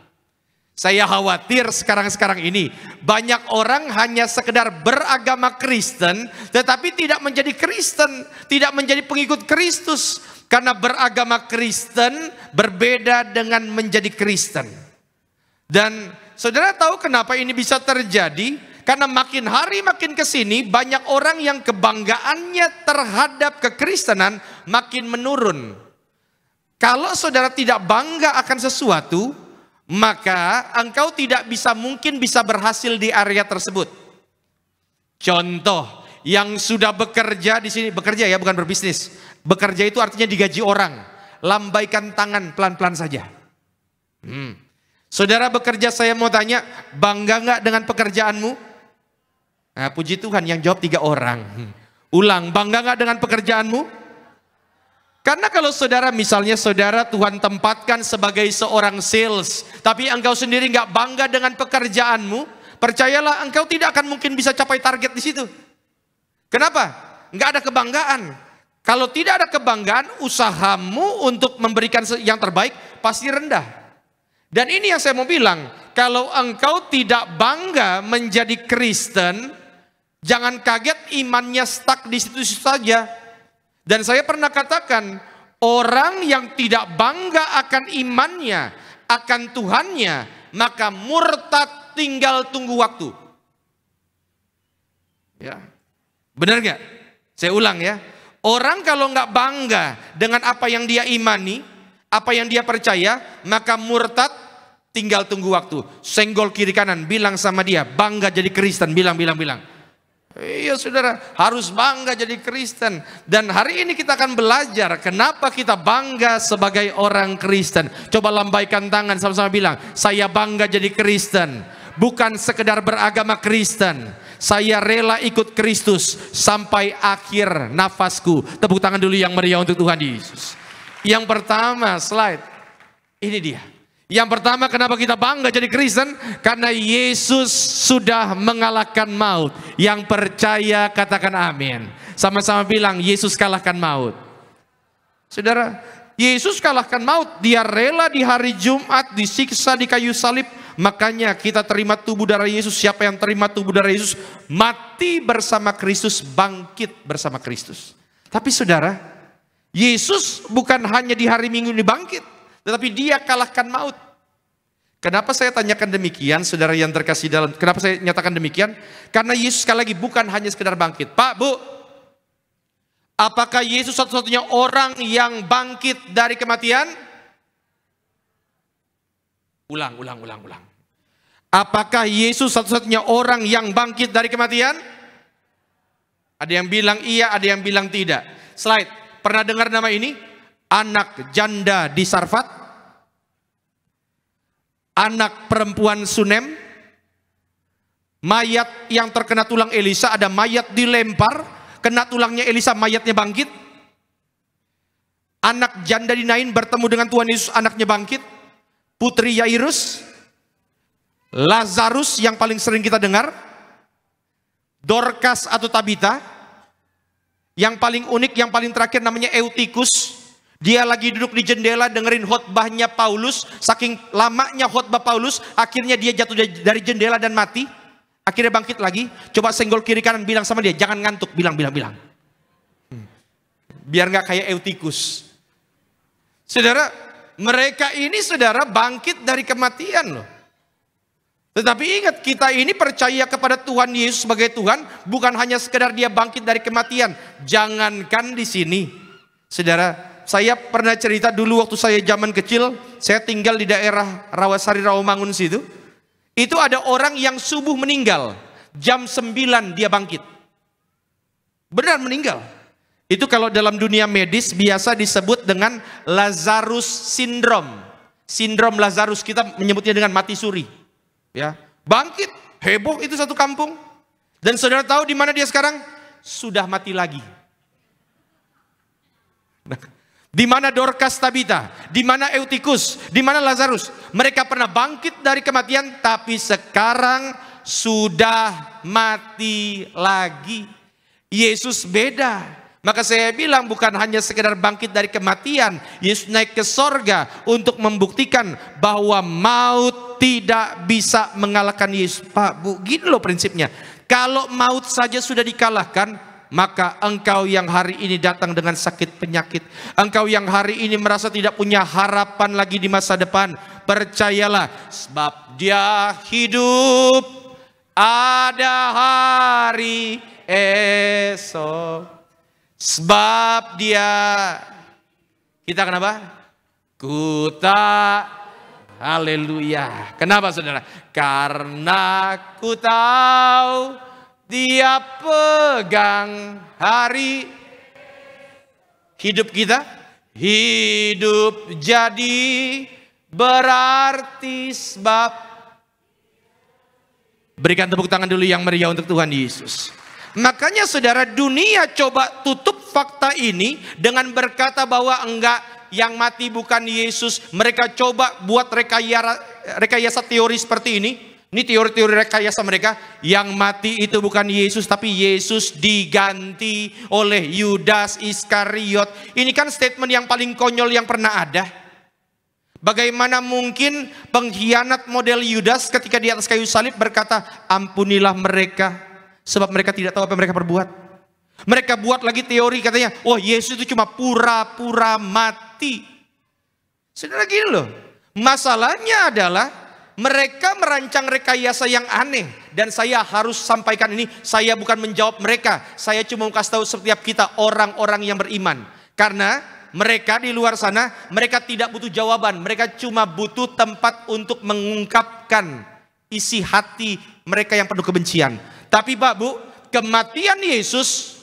Saya khawatir sekarang ini banyak orang hanya sekedar beragama Kristen tetapi tidak menjadi Kristen, tidak menjadi pengikut Kristus. Karena beragama Kristen berbeda dengan menjadi Kristen. Dan saudara tahu kenapa ini bisa terjadi? Karena makin hari makin kesini banyak orang yang kebanggaannya terhadap kekristenan makin menurun. Kalau saudara tidak bangga akan sesuatu, maka engkau tidak mungkin bisa berhasil di area tersebut. Contoh, yang sudah bekerja di sini, bekerja ya, bukan berbisnis. Bekerja itu artinya digaji orang. Lambaikan tangan pelan-pelan saja. Saudara bekerja, saya mau tanya, bangga nggak dengan pekerjaanmu? Nah, puji Tuhan, yang jawab 3 orang. Ulang, bangga nggak dengan pekerjaanmu? Karena kalau saudara, misalnya saudara Tuhan tempatkan sebagai seorang sales, tapi engkau sendiri nggak bangga dengan pekerjaanmu, percayalah engkau tidak akan mungkin bisa capai target di situ. Kenapa? Nggak ada kebanggaan. Kalau tidak ada kebanggaan, usahamu untuk memberikan yang terbaik pasti rendah. Dan ini yang saya mau bilang, kalau engkau tidak bangga menjadi Kristen, jangan kaget imannya stuck di situ saja. Dan saya pernah katakan, orang yang tidak bangga akan imannya, akan Tuhannya, maka murtad tinggal tunggu waktu. Ya, benar nggak? Saya ulang ya. Orang kalau nggak bangga dengan apa yang dia imani, apa yang dia percaya, maka murtad tinggal tunggu waktu. Senggol kiri kanan, bilang sama dia, bangga jadi Kristen, bilang. Iya saudara, harus bangga jadi Kristen. Dan hari ini kita akan belajar kenapa kita bangga sebagai orang Kristen. Coba lambaikan tangan sama-sama bilang, saya bangga jadi Kristen. Bukan sekedar beragama Kristen, saya rela ikut Kristus sampai akhir nafasku. Tepuk tangan dulu yang meriah untuk Tuhan Yesus. Yang pertama, slide. Ini dia. Yang pertama, kenapa kita bangga jadi Kristen? Karena Yesus sudah mengalahkan maut. Yang percaya katakan amin. Sama-sama bilang, Yesus kalahkan maut. Saudara, Yesus kalahkan maut. Dia rela di hari Jumat disiksa di kayu salib. Makanya kita terima tubuh darah Yesus. Siapa yang terima tubuh darah Yesus, mati bersama Kristus, bangkit bersama Kristus. Tapi saudara, Yesus bukan hanya di hari Minggu ini bangkit, tetapi dia kalahkan maut. Kenapa saya tanyakan demikian, saudara yang terkasih dalam, kenapa saya nyatakan demikian? Karena Yesus sekali lagi bukan hanya sekedar bangkit. Pak, Bu, apakah Yesus satu-satunya orang yang bangkit dari kematian? Ulang. Apakah Yesus satu-satunya orang yang bangkit dari kematian? Ada yang bilang iya, ada yang bilang tidak. Slide, pernah dengar nama ini? Anak janda di Sarfat, anak perempuan Sunem, mayat yang terkena tulang Elisa, ada mayat dilempar, kena tulangnya Elisa, mayatnya bangkit. Anak janda di Nain bertemu dengan Tuhan Yesus, anaknya bangkit. Putri Yairus, Lazarus yang paling sering kita dengar, Dorcas atau Tabita, yang paling unik, yang paling terakhir namanya Eutikus. Dia lagi duduk di jendela dengerin khotbahnya Paulus. Saking lamanya khotbah Paulus, akhirnya dia jatuh dari jendela dan mati. Akhirnya bangkit lagi. Coba senggol kiri kanan, bilang sama dia, jangan ngantuk, bilang. Biar nggak kayak Eutikus. Saudara, mereka ini saudara bangkit dari kematian loh. Tetapi ingat, kita ini percaya kepada Tuhan Yesus sebagai Tuhan, bukan hanya sekedar dia bangkit dari kematian. Jangankan di sini, saudara. Saya pernah cerita dulu waktu saya zaman kecil, saya tinggal di daerah Rawasari Rawamangun situ. Itu ada orang yang subuh meninggal, jam 9 dia bangkit. Benar meninggal. Itu kalau dalam dunia medis biasa disebut dengan Lazarus Syndrome. Sindrom Lazarus, kita menyebutnya dengan mati suri. Ya, bangkit, heboh itu satu kampung. Dan saudara tahu di mana dia sekarang? Sudah mati lagi. Di mana Dorcas Tabita, di mana Eutikus, di mana Lazarus. Mereka pernah bangkit dari kematian, tapi sekarang sudah mati lagi. Yesus beda. Maka saya bilang bukan hanya sekedar bangkit dari kematian. Yesus naik ke sorga untuk membuktikan bahwa maut tidak bisa mengalahkan Yesus. Pak, Bu, gini loh prinsipnya. Kalau maut saja sudah dikalahkan, maka engkau yang hari ini datang dengan sakit penyakit, engkau yang hari ini merasa tidak punya harapan lagi di masa depan, percayalah, sebab Dia hidup, ada hari esok. Sebab Dia, kita kenapa? Ku tak, haleluya. Kenapa saudara? Karena ku tahu Dia pegang hari hidup kita. Hidup jadi berarti sebab. Berikan tepuk tangan dulu yang meriah untuk Tuhan Yesus. Makanya saudara, dunia coba tutup fakta ini dengan berkata bahwa enggak, yang mati bukan Yesus. Mereka coba buat rekayasa teori seperti ini. Ini teori-teori rekayasa mereka. Yang mati itu bukan Yesus, tapi Yesus diganti oleh Yudas Iskariot. Ini kan statement yang paling konyol yang pernah ada. Bagaimana mungkin pengkhianat model Yudas ketika di atas kayu salib berkata, ampunilah mereka, sebab mereka tidak tahu apa yang mereka perbuat. Mereka buat lagi teori katanya, oh Yesus itu cuma pura-pura mati. Saudara, gini loh. Masalahnya adalah mereka merancang rekayasa yang aneh. Dan saya harus sampaikan ini, saya bukan menjawab mereka. Saya cuma mau kasih tahu setiap kita orang-orang yang beriman. Karena mereka di luar sana, mereka tidak butuh jawaban. Mereka cuma butuh tempat untuk mengungkapkan isi hati mereka yang penuh kebencian. Tapi Pak, Bu, kematian Yesus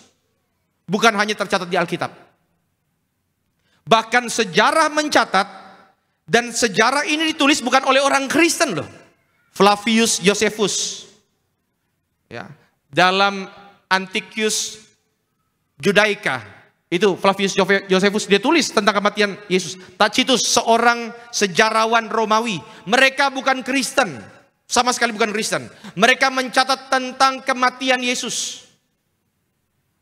bukan hanya tercatat di Alkitab. Bahkan sejarah mencatat, dan sejarah ini ditulis bukan oleh orang Kristen loh. Flavius Josephus, ya, dalam Antiquius Judaica, itu Flavius Josephus dia tulis tentang kematian Yesus. Tacitus, seorang sejarawan Romawi, mereka bukan Kristen, sama sekali bukan Kristen. Mereka mencatat tentang kematian Yesus.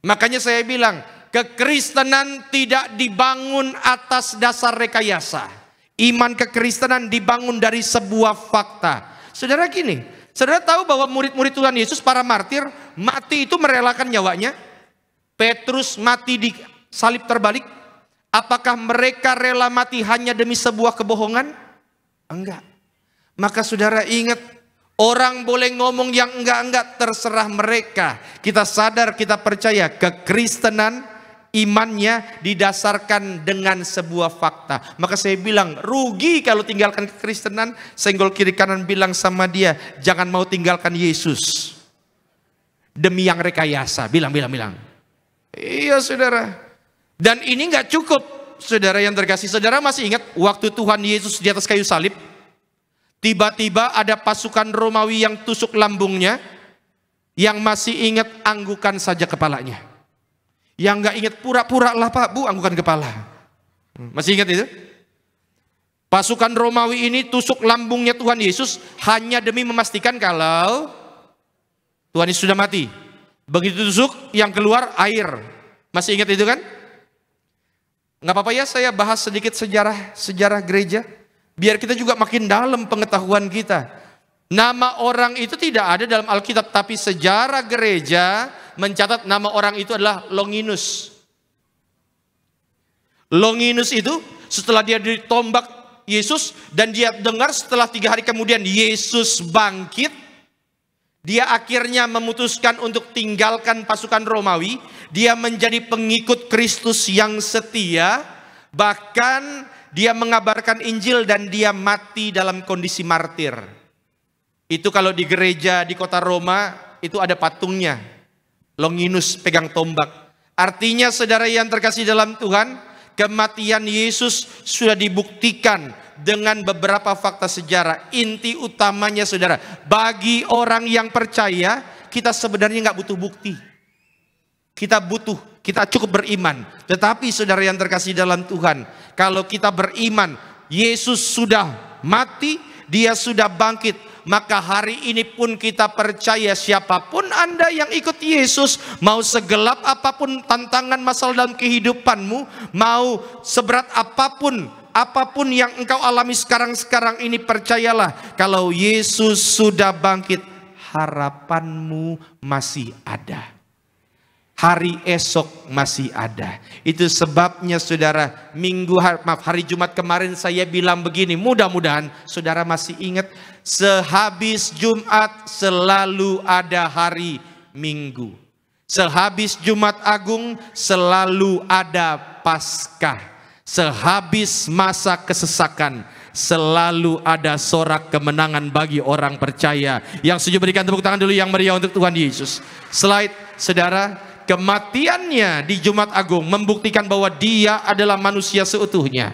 Makanya saya bilang, kekristenan tidak dibangun atas dasar rekayasa. Iman kekristenan dibangun dari sebuah fakta. Saudara, gini, saudara tahu bahwa murid-murid Tuhan Yesus, para martir, mati itu merelakan nyawanya. Petrus mati di salib terbalik. Apakah mereka rela mati hanya demi sebuah kebohongan? Enggak. Maka saudara ingat, orang boleh ngomong yang enggak-enggak, terserah mereka. Kita sadar, kita percaya kekristenan imannya didasarkan dengan sebuah fakta. Maka saya bilang, rugi kalau tinggalkan kekristenan. Senggol kiri kanan bilang sama dia, jangan mau tinggalkan Yesus demi yang rekayasa. Bilang. Iya saudara. Dan ini nggak cukup, saudara yang terkasih. Saudara masih ingat waktu Tuhan Yesus di atas kayu salib, tiba-tiba ada pasukan Romawi yang tusuk lambungnya. Yang masih ingat anggukan saja kepalanya. Yang nggak ingat pura-pura lah Pak, Bu, anggukan kepala. Masih ingat itu? Pasukan Romawi ini tusuk lambungnya Tuhan Yesus hanya demi memastikan kalau Tuhan Yesus sudah mati. Begitu tusuk, yang keluar air. Masih ingat itu kan? Nggak apa-apa ya saya bahas sedikit sejarah gereja, biar kita juga makin dalam pengetahuan kita. Nama orang itu tidak ada dalam Alkitab, tapi sejarah gereja mencatat nama orang itu adalah Longinus. Longinus itu setelah dia ditombak Yesus dan dia dengar setelah 3 hari kemudian Yesus bangkit, dia akhirnya memutuskan untuk tinggalkan pasukan Romawi. Dia menjadi pengikut Kristus yang setia, bahkan dia mengabarkan Injil dan dia mati dalam kondisi martir. Itu kalau di gereja di kota Roma itu ada patungnya. Longinus pegang tombak. Artinya saudara yang terkasih dalam Tuhan, kematian Yesus sudah dibuktikan dengan beberapa fakta sejarah. Inti utamanya saudara, bagi orang yang percaya, kita sebenarnya nggak butuh bukti. Kita butuh Kita cukup beriman. Tetapi saudara yang terkasih dalam Tuhan, kalau kita beriman, Yesus sudah mati, Dia sudah bangkit, maka hari ini pun kita percaya siapapun Anda yang ikut Yesus, mau segelap apapun tantangan masalah dalam kehidupanmu, mau seberat apapun yang engkau alami sekarang ini, percayalah kalau Yesus sudah bangkit, harapanmu masih ada. Hari esok masih ada. Itu sebabnya saudara, hari Jumat kemarin saya bilang begini, mudah-mudahan saudara masih ingat, sehabis Jumat selalu ada hari Minggu. Sehabis Jumat Agung selalu ada Paskah. Sehabis masa kesesakan selalu ada sorak kemenangan bagi orang percaya. Yang setuju berikan tepuk tangan dulu yang meriah untuk Tuhan Yesus. Slide saudara. Kematiannya di Jumat Agung membuktikan bahwa Dia adalah manusia seutuhnya.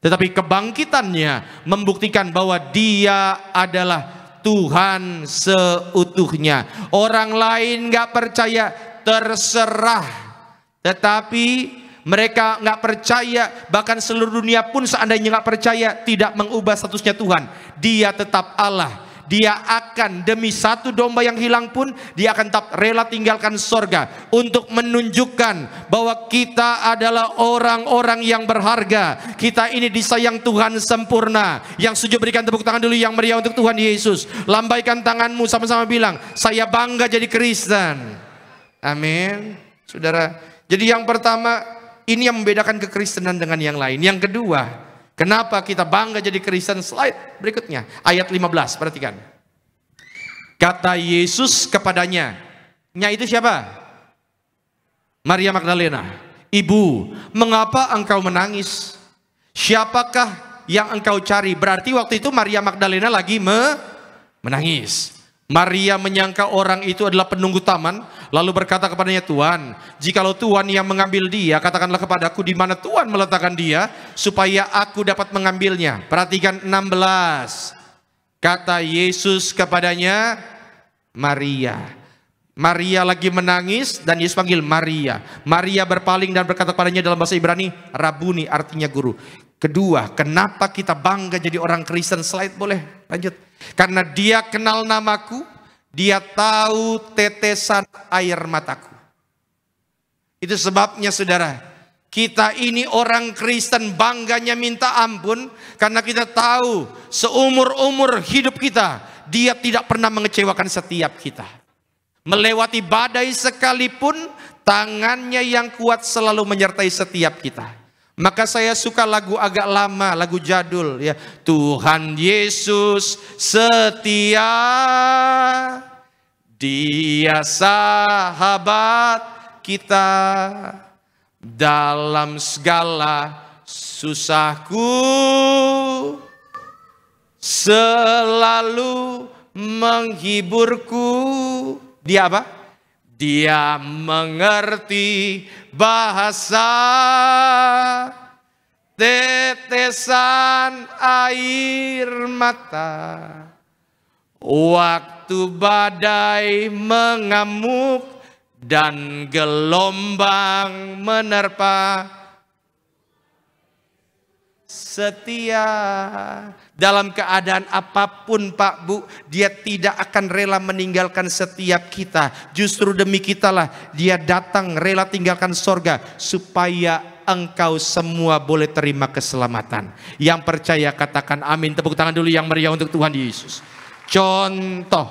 Tetapi kebangkitannya membuktikan bahwa Dia adalah Tuhan seutuhnya. Orang lain gak percaya, terserah. Tetapi mereka gak percaya, bahkan seluruh dunia pun seandainya gak percaya, tidak mengubah statusnya Tuhan. Dia tetap Allah. Dia akan demi satu domba yang hilang pun, Dia akan tetap rela tinggalkan sorga untuk menunjukkan bahwa kita adalah orang-orang yang berharga. Kita ini disayang Tuhan sempurna. Yang setuju berikan tepuk tangan dulu yang meriah untuk Tuhan Yesus. Lambaikan tanganmu, sama-sama bilang, saya bangga jadi Kristen. Amin. Saudara, jadi yang pertama, ini yang membedakan kekristenan dengan yang lain. Yang kedua, kenapa kita bangga jadi Kristen? Slide berikutnya, ayat 15, perhatikan. Kata Yesus kepadanya, nya itu siapa? Maria Magdalena. Ibu, mengapa engkau menangis? Siapakah yang engkau cari? Berarti waktu itu Maria Magdalena lagi menangis. Maria menyangka orang itu adalah penunggu taman, lalu berkata kepadanya, Tuhan, jikalau Tuhan yang mengambil dia, katakanlah kepadaku di mana Tuhan meletakkan dia, supaya aku dapat mengambilnya. Perhatikan 16. Kata Yesus kepadanya, Maria. Maria lagi menangis dan Yesus panggil Maria. Maria berpaling dan berkata kepadanya dalam bahasa Ibrani, Rabuni, artinya guru. Kedua, kenapa kita bangga jadi orang Kristen? Slide boleh, lanjut. Karena Dia kenal namaku, Dia tahu tetesan air mataku. Itu sebabnya saudara, kita ini orang Kristen bangganya minta ampun, karena kita tahu seumur-umur hidup kita, Dia tidak pernah mengecewakan setiap kita. Melewati badai sekalipun, tangannya yang kuat selalu menyertai setiap kita. Maka saya suka lagu agak lama, lagu jadul ya. Tuhan Yesus setia, Dia sahabat kita dalam segala susahku, selalu menghiburku. Dia apa? Dia mengerti bahasa tetesan air mata. Waktu badai mengamuk dan gelombang menerpa, setia. Dalam keadaan apapun Pak Bu, Dia tidak akan rela meninggalkan setiap kita. Justru demi kitalah Dia datang rela tinggalkan sorga, supaya engkau semua boleh terima keselamatan. Yang percaya katakan amin. Tepuk tangan dulu yang meriah untuk Tuhan Yesus. Contoh,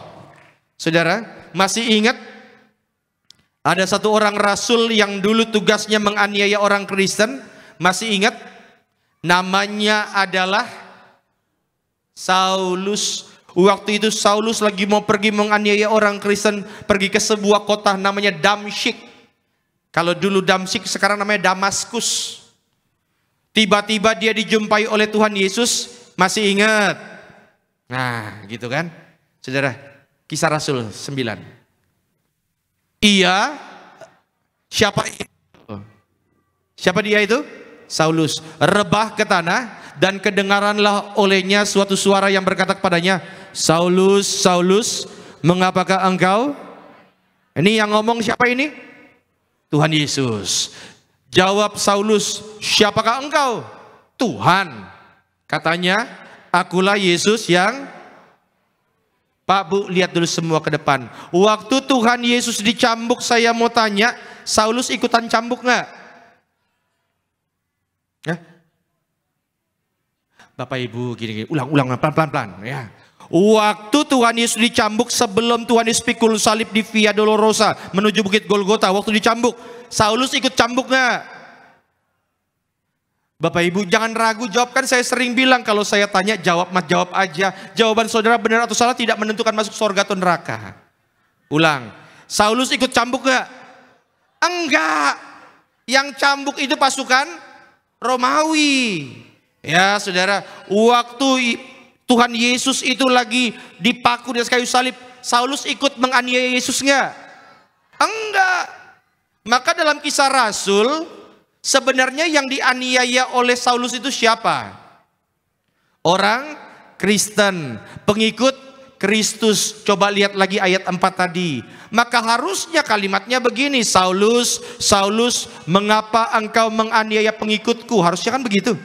saudara masih ingat ada satu orang rasul yang dulu tugasnya menganiaya orang Kristen? Masih ingat? Namanya adalah Saulus. Waktu itu Saulus lagi mau pergi menganiaya orang Kristen, pergi ke sebuah kota namanya Damsyik. Kalau dulu Damsyik, sekarang namanya Damaskus. Tiba-tiba dia dijumpai oleh Tuhan Yesus. Masih ingat? Nah gitu kan saudara, Kisah Rasul 9. Siapa dia itu? Saulus. Rebah ke tanah, dan kedengaranlah olehnya suatu suara yang berkata kepadanya, Saulus, Saulus, mengapakah engkau? Ini yang ngomong siapa ini? Tuhan Yesus. Jawab Saulus, siapakah engkau? Tuhan. Katanya, akulah Yesus yang... Pak Bu, lihat dulu semua ke depan. Waktu Tuhan Yesus dicambuk, saya mau tanya, Saulus ikutan cambuk nggak? Bapak Ibu, gini-gini, ulang-ulang, pelan-pelan. Ya. Waktu Tuhan Yesus dicambuk, sebelum Tuhan Yesus pikul salib di Via Dolorosa menuju Bukit Golgota, waktu dicambuk, Saulus ikut cambuk nggak? Bapak Ibu jangan ragu jawab, kan saya sering bilang kalau saya tanya jawab aja. Jawaban saudara benar atau salah tidak menentukan masuk surga atau neraka. Ulang, Saulus ikut cambuk gak? Enggak. Yang cambuk itu pasukan Romawi. Ya saudara, waktu Tuhan Yesus itu lagi dipaku di atas kayu salib, Saulus ikut menganiaya Yesus enggak? Enggak. Maka dalam Kisah Rasul, sebenarnya yang dianiaya oleh Saulus itu siapa? Orang Kristen, pengikut Kristus. Coba lihat lagi ayat 4 tadi. Maka harusnya kalimatnya begini, Saulus, Saulus, mengapa engkau menganiaya pengikutku? Harusnya kan begitu.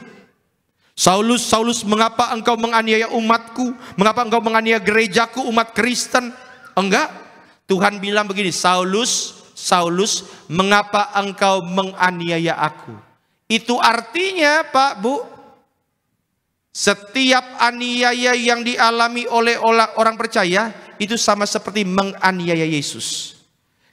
Saulus, Saulus, mengapa engkau menganiaya umatku? Mengapa engkau menganiaya gerejaku, umat Kristen? Enggak. Tuhan bilang begini, Saulus, Saulus, mengapa engkau menganiaya aku? Itu artinya Pak Bu, setiap aniaya yang dialami oleh orang percaya itu sama seperti menganiaya Yesus.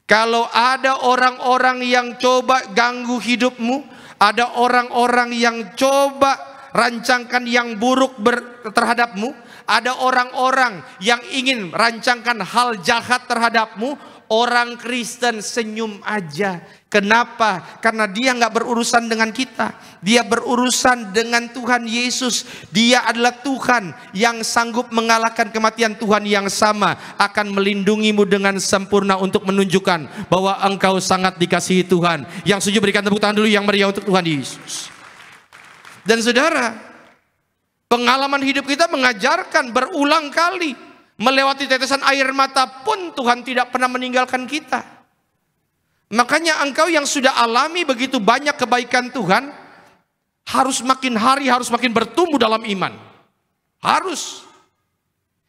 Kalau ada orang-orang yang coba ganggu hidupmu, ada orang-orang yang coba rancangkan yang buruk terhadapmu, ada orang-orang yang ingin rancangkan hal jahat terhadapmu, orang Kristen senyum aja. Kenapa? Karena dia nggak berurusan dengan kita. Dia berurusan dengan Tuhan Yesus. Dia adalah Tuhan yang sanggup mengalahkan kematian. Tuhan yang sama akan melindungimu dengan sempurna untuk menunjukkan bahwa engkau sangat dikasihi Tuhan. Yang setuju berikan tepuk tangan dulu yang meriah untuk Tuhan Yesus. Dan saudara, pengalaman hidup kita mengajarkan berulang kali, melewati tetesan air mata pun Tuhan tidak pernah meninggalkan kita. Makanya engkau yang sudah alami begitu banyak kebaikan Tuhan, harus makin hari harus makin bertumbuh dalam iman. Harus.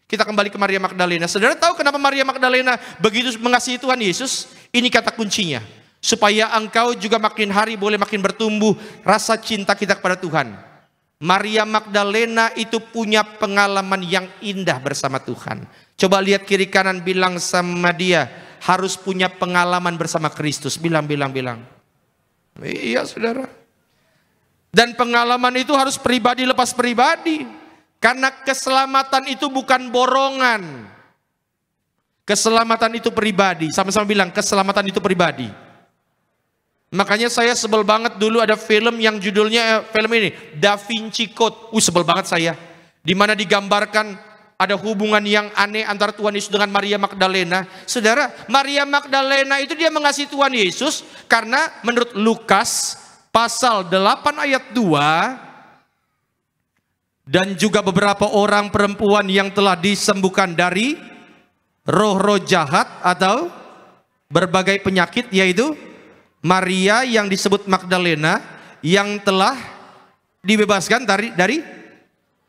Kita kembali ke Maria Magdalena. Saudara tahu kenapa Maria Magdalena begitu mengasihi Tuhan Yesus? Ini kata kuncinya. Supaya engkau juga makin hari boleh makin bertumbuh rasa cinta kita kepada Tuhan. Maria Magdalena itu punya pengalaman yang indah bersama Tuhan. Coba lihat kiri kanan, bilang sama dia, harus punya pengalaman bersama Kristus. Bilang. Iya saudara. Dan pengalaman itu harus pribadi lepas pribadi. Karena keselamatan itu bukan borongan. Keselamatan itu pribadi. Sama-sama bilang, keselamatan itu pribadi. Makanya saya sebel banget dulu ada film yang judulnya film ini Da Vinci Code. Sebel banget saya. Dimana digambarkan ada hubungan yang aneh antara Tuhan Yesus dengan Maria Magdalena. Saudara, Maria Magdalena itu dia mengasihi Tuhan Yesus karena menurut Lukas pasal 8 ayat 2, dan juga beberapa orang perempuan yang telah disembuhkan dari roh-roh jahat atau berbagai penyakit, yaitu Maria yang disebut Magdalena yang telah dibebaskan dari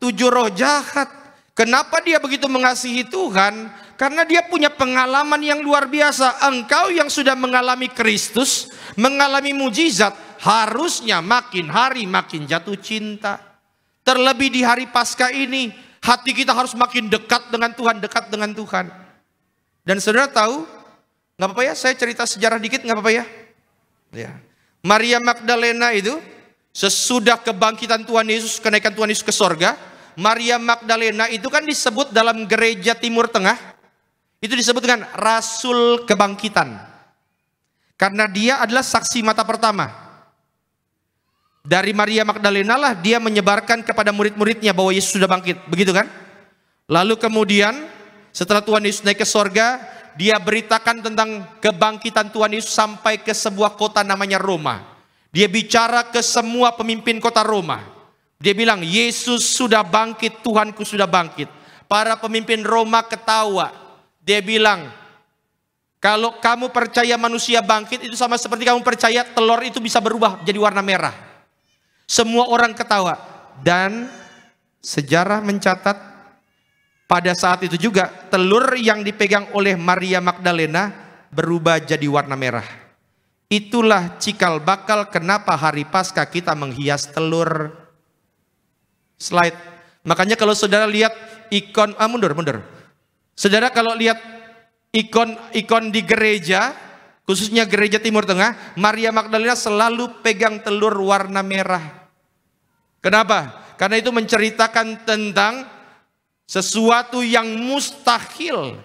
7 roh jahat. Kenapa dia begitu mengasihi Tuhan? Karena dia punya pengalaman yang luar biasa. Engkau yang sudah mengalami Kristus, mengalami mujizat, harusnya makin hari makin jatuh cinta. Terlebih di hari Paskah ini, hati kita harus makin dekat dengan Tuhan, dekat dengan Tuhan. Dan saudara tahu, nggak apa-apa ya, saya cerita sejarah dikit, nggak apa-apa ya? Ya. Maria Magdalena itu sesudah kebangkitan Tuhan Yesus, kenaikan Tuhan Yesus ke sorga, Maria Magdalena itu kan disebut dalam gereja Timur Tengah, itu disebut dengan Rasul Kebangkitan. Karena dia adalah saksi mata pertama. Dari Maria Magdalena lah dia menyebarkan kepada murid-muridnya bahwa Yesus sudah bangkit, begitu kan? Lalu kemudian setelah Tuhan Yesus naik ke sorga, dia beritakan tentang kebangkitan Tuhan Yesus sampai ke sebuah kota namanya Roma. Dia bicara ke semua pemimpin kota Roma. Dia bilang, Yesus sudah bangkit, Tuhanku sudah bangkit. Para pemimpin Roma ketawa. Dia bilang, Kalau kamu percaya manusia bangkit, itu sama seperti kamu percaya telur itu bisa berubah jadi warna merah. Semua orang ketawa. Dan sejarah mencatat pada saat itu juga telur yang dipegang oleh Maria Magdalena berubah jadi warna merah. Itulah cikal bakal kenapa hari Paskah kita menghias telur. Slide. Makanya kalau saudara lihat ikon, mundur. Saudara kalau lihat ikon di gereja, khususnya gereja Timur Tengah, Maria Magdalena selalu pegang telur warna merah. Kenapa? Karena itu menceritakan tentang sesuatu yang mustahil.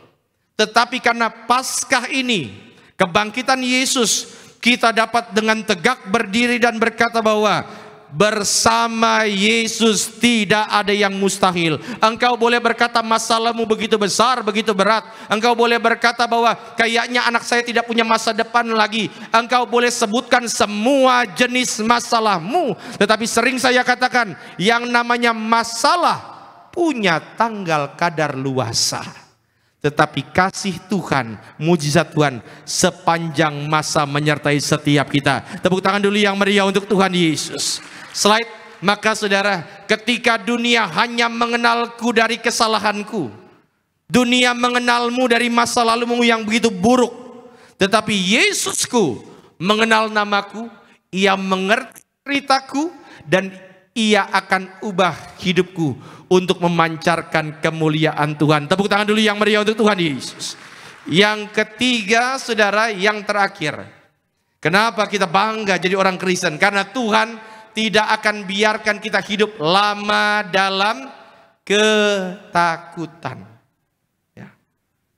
Tetapi karena Paskah ini, kebangkitan Yesus, kita dapat dengan tegak berdiri dan berkata bahwa bersama Yesus tidak ada yang mustahil. Engkau boleh berkata masalahmu begitu besar, begitu berat. Engkau boleh berkata bahwa kayaknya anak saya tidak punya masa depan lagi. Engkau boleh sebutkan semua jenis masalahmu. Tetapi sering saya katakan, yang namanya masalah punya tanggal kadar luasa. Tetapi kasih Tuhan, mujizat Tuhan sepanjang masa menyertai setiap kita. Tepuk tangan dulu yang meriah untuk Tuhan Yesus. Slide. Maka saudara, ketika dunia hanya mengenalku dari kesalahanku, dunia mengenalmu dari masa lalumu yang begitu buruk, tetapi Yesusku mengenal namaku, ia mengerti ceritaku, dan ia akan ubah hidupku untuk memancarkan kemuliaan Tuhan. Tepuk tangan dulu yang meriah untuk Tuhan Yesus. Yang ketiga saudara, yang terakhir, kenapa kita bangga jadi orang Kristen? Karena Tuhan tidak akan biarkan kita hidup lama dalam ketakutan. Ya.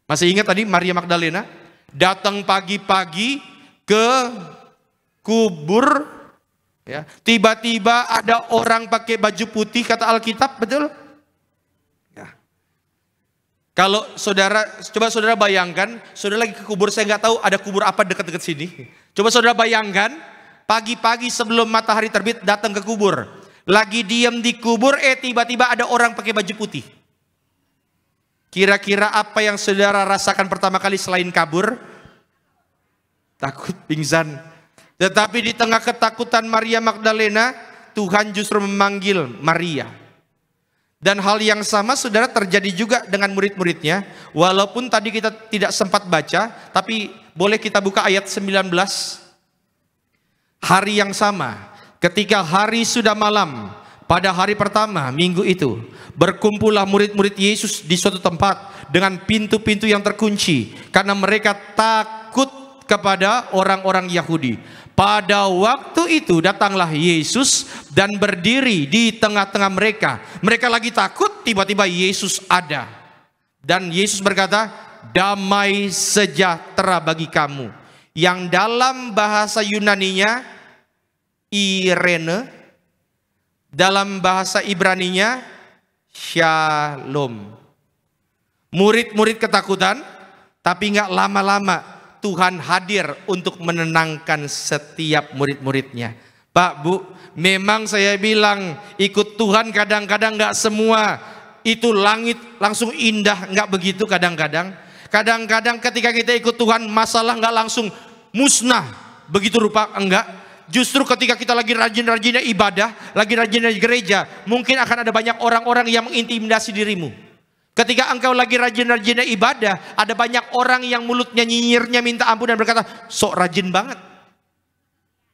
Masih ingat tadi Maria Magdalena datang pagi-pagi ke kubur. Ya. Tiba-tiba ada orang pakai baju putih, kata Alkitab, betul? Ya. Kalau saudara, coba saudara bayangkan, saudara lagi ke kubur, saya nggak tahu ada kubur apa dekat-dekat sini. Coba saudara bayangkan, pagi-pagi sebelum matahari terbit datang ke kubur. Lagi diam di kubur, tiba-tiba ada orang pakai baju putih. Kira-kira apa yang saudara rasakan pertama kali selain kabur? Takut, pingsan. Tetapi di tengah ketakutan Maria Magdalena, Tuhan justru memanggil Maria. Dan hal yang sama saudara terjadi juga dengan murid-muridnya. Walaupun tadi kita tidak sempat baca, tapi boleh kita buka ayat 19. Hari yang sama, ketika hari sudah malam, pada hari pertama minggu itu, berkumpullah murid-murid Yesus di suatu tempat dengan pintu-pintu yang terkunci, karena mereka takut kepada orang-orang Yahudi. Pada waktu itu datanglah Yesus dan berdiri di tengah-tengah mereka. Mereka lagi takut, tiba-tiba Yesus ada. Dan Yesus berkata, damai sejahtera bagi kamu. Yang dalam bahasa Yunaninya Irene, dalam bahasa Ibraninya Shalom. Murid-murid ketakutan, tapi nggak lama-lama Tuhan hadir untuk menenangkan setiap murid-muridnya. Pak, Bu, memang saya bilang ikut Tuhan kadang-kadang nggak semua itu langit langsung indah, nggak begitu kadang-kadang. Kadang-kadang ketika kita ikut Tuhan masalah nggak langsung musnah begitu rupa, enggak. Justru ketika kita lagi rajin-rajinnya ibadah, lagi rajinnya gereja, mungkin akan ada banyak orang-orang yang mengintimidasi dirimu. Ketika engkau lagi rajin-rajinnya ibadah, ada banyak orang yang mulutnya nyinyirnya minta ampun dan berkata, sok rajin banget.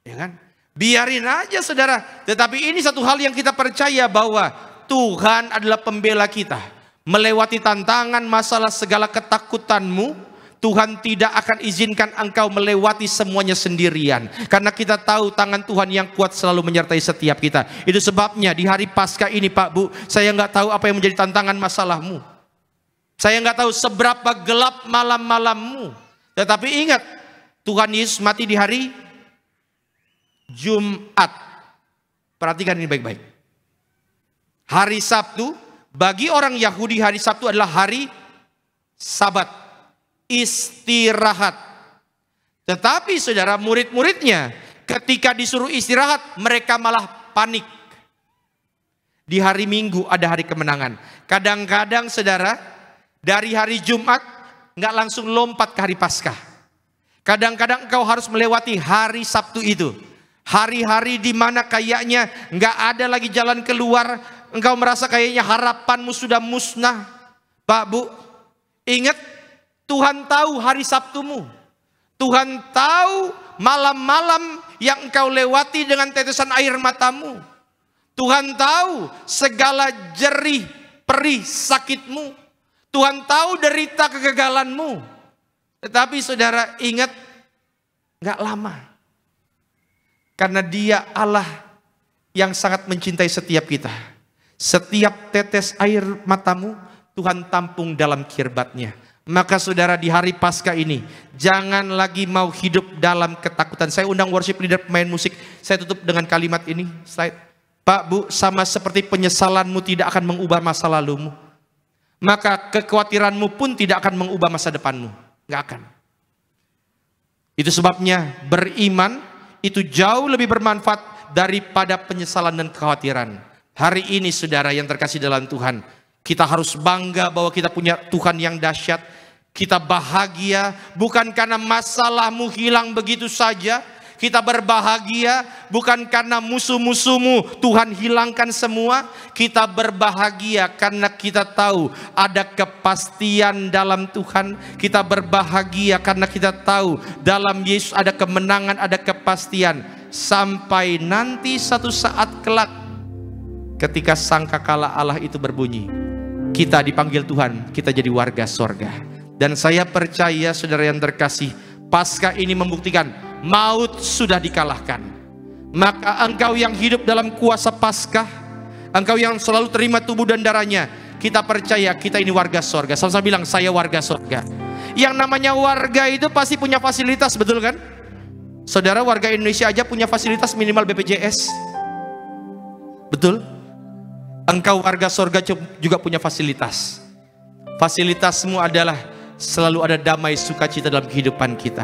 Ya kan? Biarin aja saudara. Tetapi ini satu hal yang kita percaya bahwa Tuhan adalah pembela kita. Melewati tantangan, masalah, segala ketakutanmu, Tuhan tidak akan izinkan engkau melewati semuanya sendirian. Karena kita tahu tangan Tuhan yang kuat selalu menyertai setiap kita. Itu sebabnya di hari Paskah ini Pak Bu, saya nggak tahu apa yang menjadi tantangan masalahmu. Saya nggak tahu seberapa gelap malam-malammu. Tetapi ingat, Tuhan Yesus mati di hari Jumat. Perhatikan ini baik-baik. Hari Sabtu, bagi orang Yahudi hari Sabtu adalah hari Sabat, istirahat. Tetapi saudara, murid-muridnya ketika disuruh istirahat, mereka malah panik. Di hari Minggu ada hari kemenangan. Kadang-kadang saudara, dari hari Jumat nggak langsung lompat ke hari Paskah. Kadang-kadang engkau harus melewati hari Sabtu itu. Hari-hari di mana kayaknya nggak ada lagi jalan keluar. Engkau merasa kayaknya harapanmu sudah musnah. Pak, Bu, ingat Tuhan tahu hari Sabtumu. Tuhan tahu malam-malam yang engkau lewati dengan tetesan air matamu. Tuhan tahu segala jerih, perih, sakitmu. Tuhan tahu derita kegagalanmu. Tetapi saudara ingat, gak lama. Karena Dia Allah yang sangat mencintai setiap kita. Setiap tetes air matamu Tuhan tampung dalam kirbatnya. Maka saudara di hari Paskah ini jangan lagi mau hidup dalam ketakutan. Saya undang worship leader, pemain musik. Saya tutup dengan kalimat ini. Slide. Pak, Bu, sama seperti penyesalanmu tidak akan mengubah masa lalumu, maka kekhawatiranmu pun tidak akan mengubah masa depanmu. Gak akan. Itu sebabnya beriman itu jauh lebih bermanfaat daripada penyesalan dan kekhawatiran. Hari ini saudara yang terkasih dalam Tuhan, kita harus bangga bahwa kita punya Tuhan yang dahsyat. Kita bahagia bukan karena masalahmu hilang begitu saja. Kita berbahagia bukan karena musuh-musuhmu Tuhan hilangkan semua. Kita berbahagia karena kita tahu ada kepastian dalam Tuhan. Kita berbahagia karena kita tahu dalam Yesus ada kemenangan, ada kepastian. Sampai nanti satu saat kelak ketika sangkakala Allah itu berbunyi, kita dipanggil Tuhan, kita jadi warga sorga. Dan saya percaya saudara yang terkasih, Paskah ini membuktikan maut sudah dikalahkan. Maka engkau yang hidup dalam kuasa Paskah, engkau yang selalu terima tubuh dan darahnya, kita percaya kita ini warga sorga. Sama-sama bilang, saya warga sorga. Yang namanya warga itu pasti punya fasilitas, betul kan? Saudara, warga Indonesia aja punya fasilitas minimal BPJS. Betul? Engkau warga sorga juga punya fasilitas. Fasilitasmu adalah selalu ada damai sukacita dalam kehidupan kita.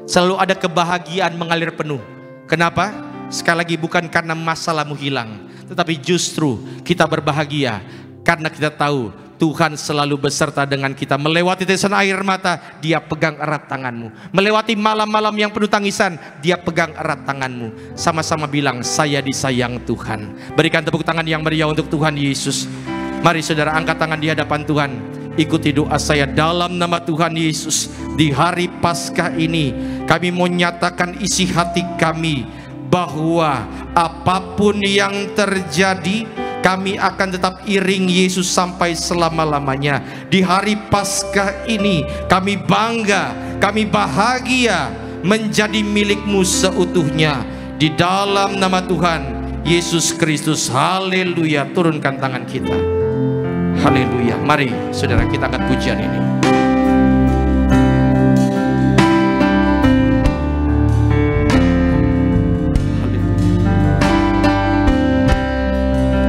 Selalu ada kebahagiaan mengalir penuh. Kenapa? Sekali lagi bukan karena masalahmu hilang, tetapi justru kita berbahagia karena kita tahu Tuhan selalu beserta dengan kita. Melewati tetesan air mata, Dia pegang erat tanganmu. Melewati malam-malam yang penuh tangisan, Dia pegang erat tanganmu. Sama-sama bilang, saya disayang Tuhan. Berikan tepuk tangan yang meriah untuk Tuhan Yesus. Mari saudara angkat tangan di hadapan Tuhan. Ikuti doa saya dalam nama Tuhan Yesus. Di hari Paskah ini kami mau nyatakan isi hati kami bahwa apapun yang terjadi, kami akan tetap iring Yesus sampai selama-lamanya. Di hari Paskah ini kami bangga, kami bahagia menjadi milik-Mu seutuhnya. Di dalam nama Tuhan Yesus Kristus. Haleluya. Turunkan tangan kita. Haleluya. Mari saudara kita angkat pujian ini.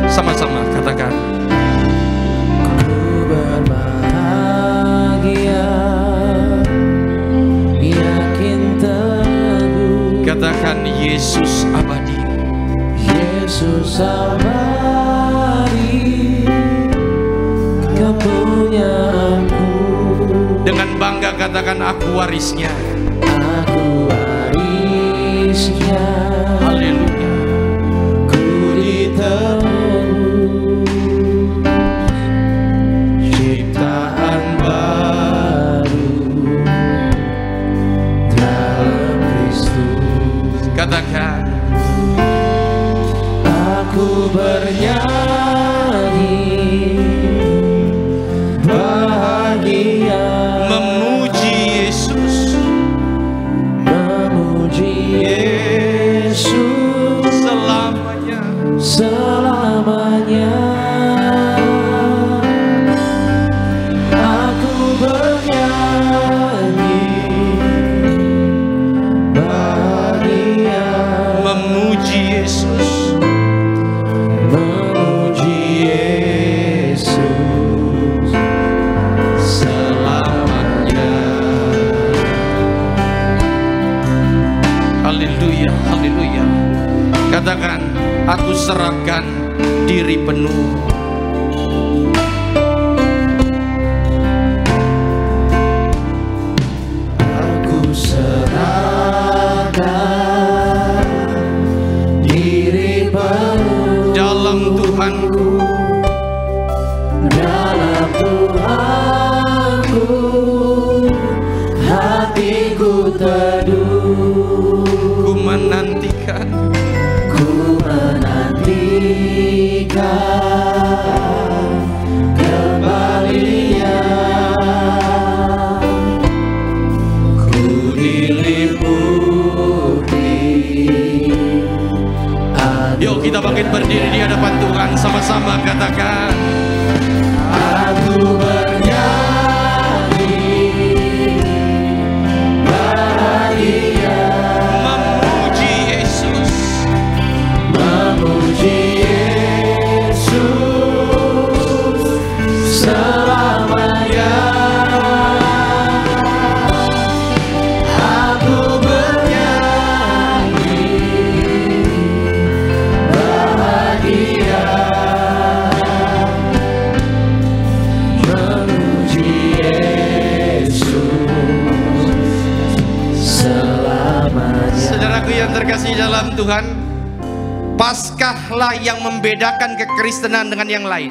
Sama-sama katakan. Ku berbahagia, yakin teguh. Katakan Yesus abadi. Yesus abadi, Kau punya aku. Dengan bangga katakan, aku warisnya. Aku warisnya. Haleluya. Ku ditebus, ciptaan baru dalam Kristus. Katakan, aku bernyanyi bahagia, memuji Yesus, memuji Yesus selamanya. selamanya. Aku bernyanyi bahagia, Memuji Yesus, memuji Yesus selamanya. haleluya, haleluya. Katakan, aku serahkan diri penuh. Aku serahkan dalam Tuhan, Paskahlah yang membedakan kekristenan dengan yang lain.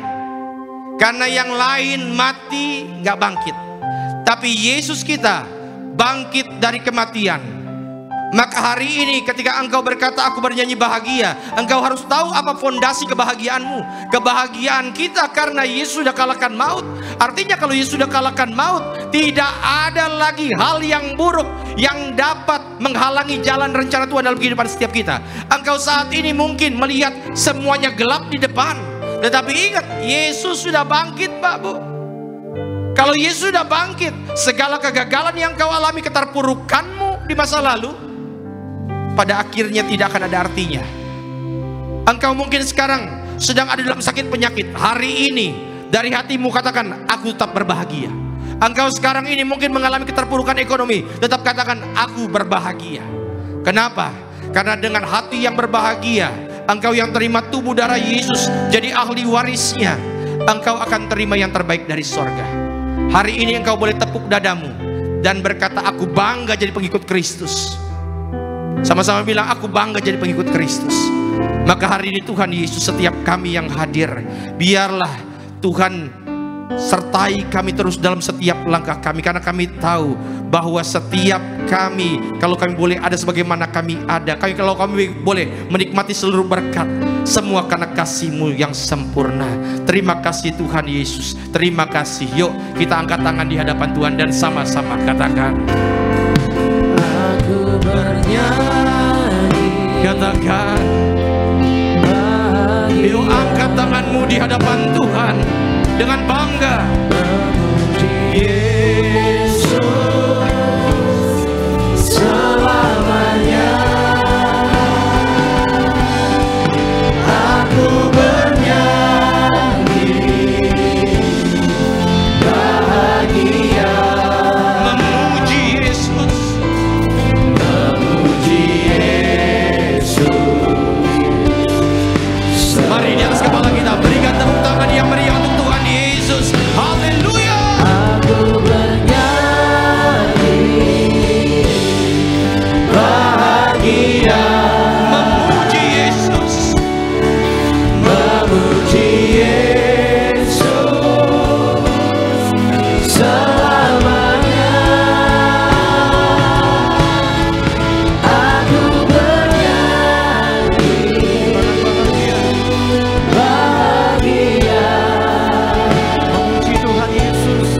Karena yang lain mati gak bangkit, tapi Yesus kita bangkit dari kematian. Maka hari ini ketika engkau berkata aku bernyanyi bahagia, engkau harus tahu apa fondasi kebahagiaanmu. Kebahagiaan kita karena Yesus sudah kalahkan maut. Artinya kalau Yesus sudah kalahkan maut, tidak ada lagi hal yang buruk yang dapat menghalangi jalan rencana Tuhan dalam kehidupan setiap kita. Engkau saat ini mungkin melihat semuanya gelap di depan, tetapi ingat, Yesus sudah bangkit, Pak Bu. Kalau Yesus sudah bangkit, segala kegagalan yang kau alami, keterpurukanmu di masa lalu, pada akhirnya tidak akan ada artinya. Engkau mungkin sekarang sedang ada dalam sakit penyakit. Hari ini dari hatimu katakan, aku tetap berbahagia. Engkau sekarang ini mungkin mengalami keterpurukan ekonomi, tetap katakan, aku berbahagia. Kenapa? Karena dengan hati yang berbahagia, engkau yang terima tubuh darah Yesus jadi ahli warisnya, engkau akan terima yang terbaik dari sorga. Hari ini engkau boleh tepuk dadamu dan berkata, aku bangga jadi pengikut Kristus. Sama-sama bilang, aku bangga jadi pengikut Kristus. Maka hari ini Tuhan Yesus, setiap kami yang hadir, biarlah Tuhan sertai kami terus dalam setiap langkah kami. Karena kami tahu bahwa setiap kami, kalau kami boleh ada sebagaimana kami ada, kalau kami boleh menikmati seluruh berkat, semua karena kasih-Mu yang sempurna. Terima kasih Tuhan Yesus, terima kasih. Yuk kita angkat tangan di hadapan Tuhan dan sama-sama katakan, aku bernyanyi. Katakan, yuk angkat tanganmu di hadapan Tuhan dengan bangga. Yesus selamanya. Aku bernyanyi bahagia, memuji Yesus, memuji Yesus. Mari di atas kepala kita berikan tepuk tangan yang meriah untuk Tuhan Yesus. Haleluya. Aku bernyanyi bahagia, memuji Yesus, memuji Yesus selamanya. Aku bernyanyi bahagia, Memuji Tuhan Yesus.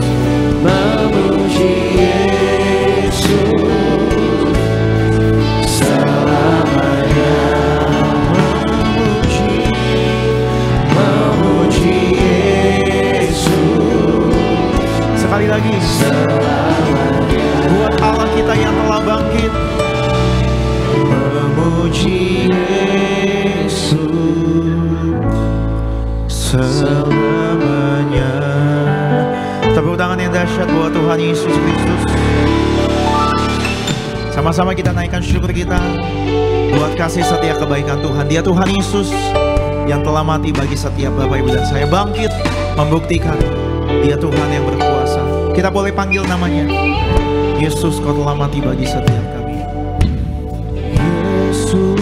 memuji Yesus selamanya. Memuji Yesus Sekali lagi, selamanya. buat Allah kita yang telah bangkit, memuji Yesus selamanya. Tepuk tangan yang dahsyat buat Tuhan Yesus Kristus. Sama-sama kita naikkan syukur kita buat kasih setia kebaikan Tuhan. Dia Tuhan Yesus yang telah mati bagi setiap Bapak Ibu dan saya, bangkit membuktikan Dia Tuhan yang berkuasa. Kita boleh panggil namanya. Yesus, Kau telah mati bagi setiap kami. Yesus,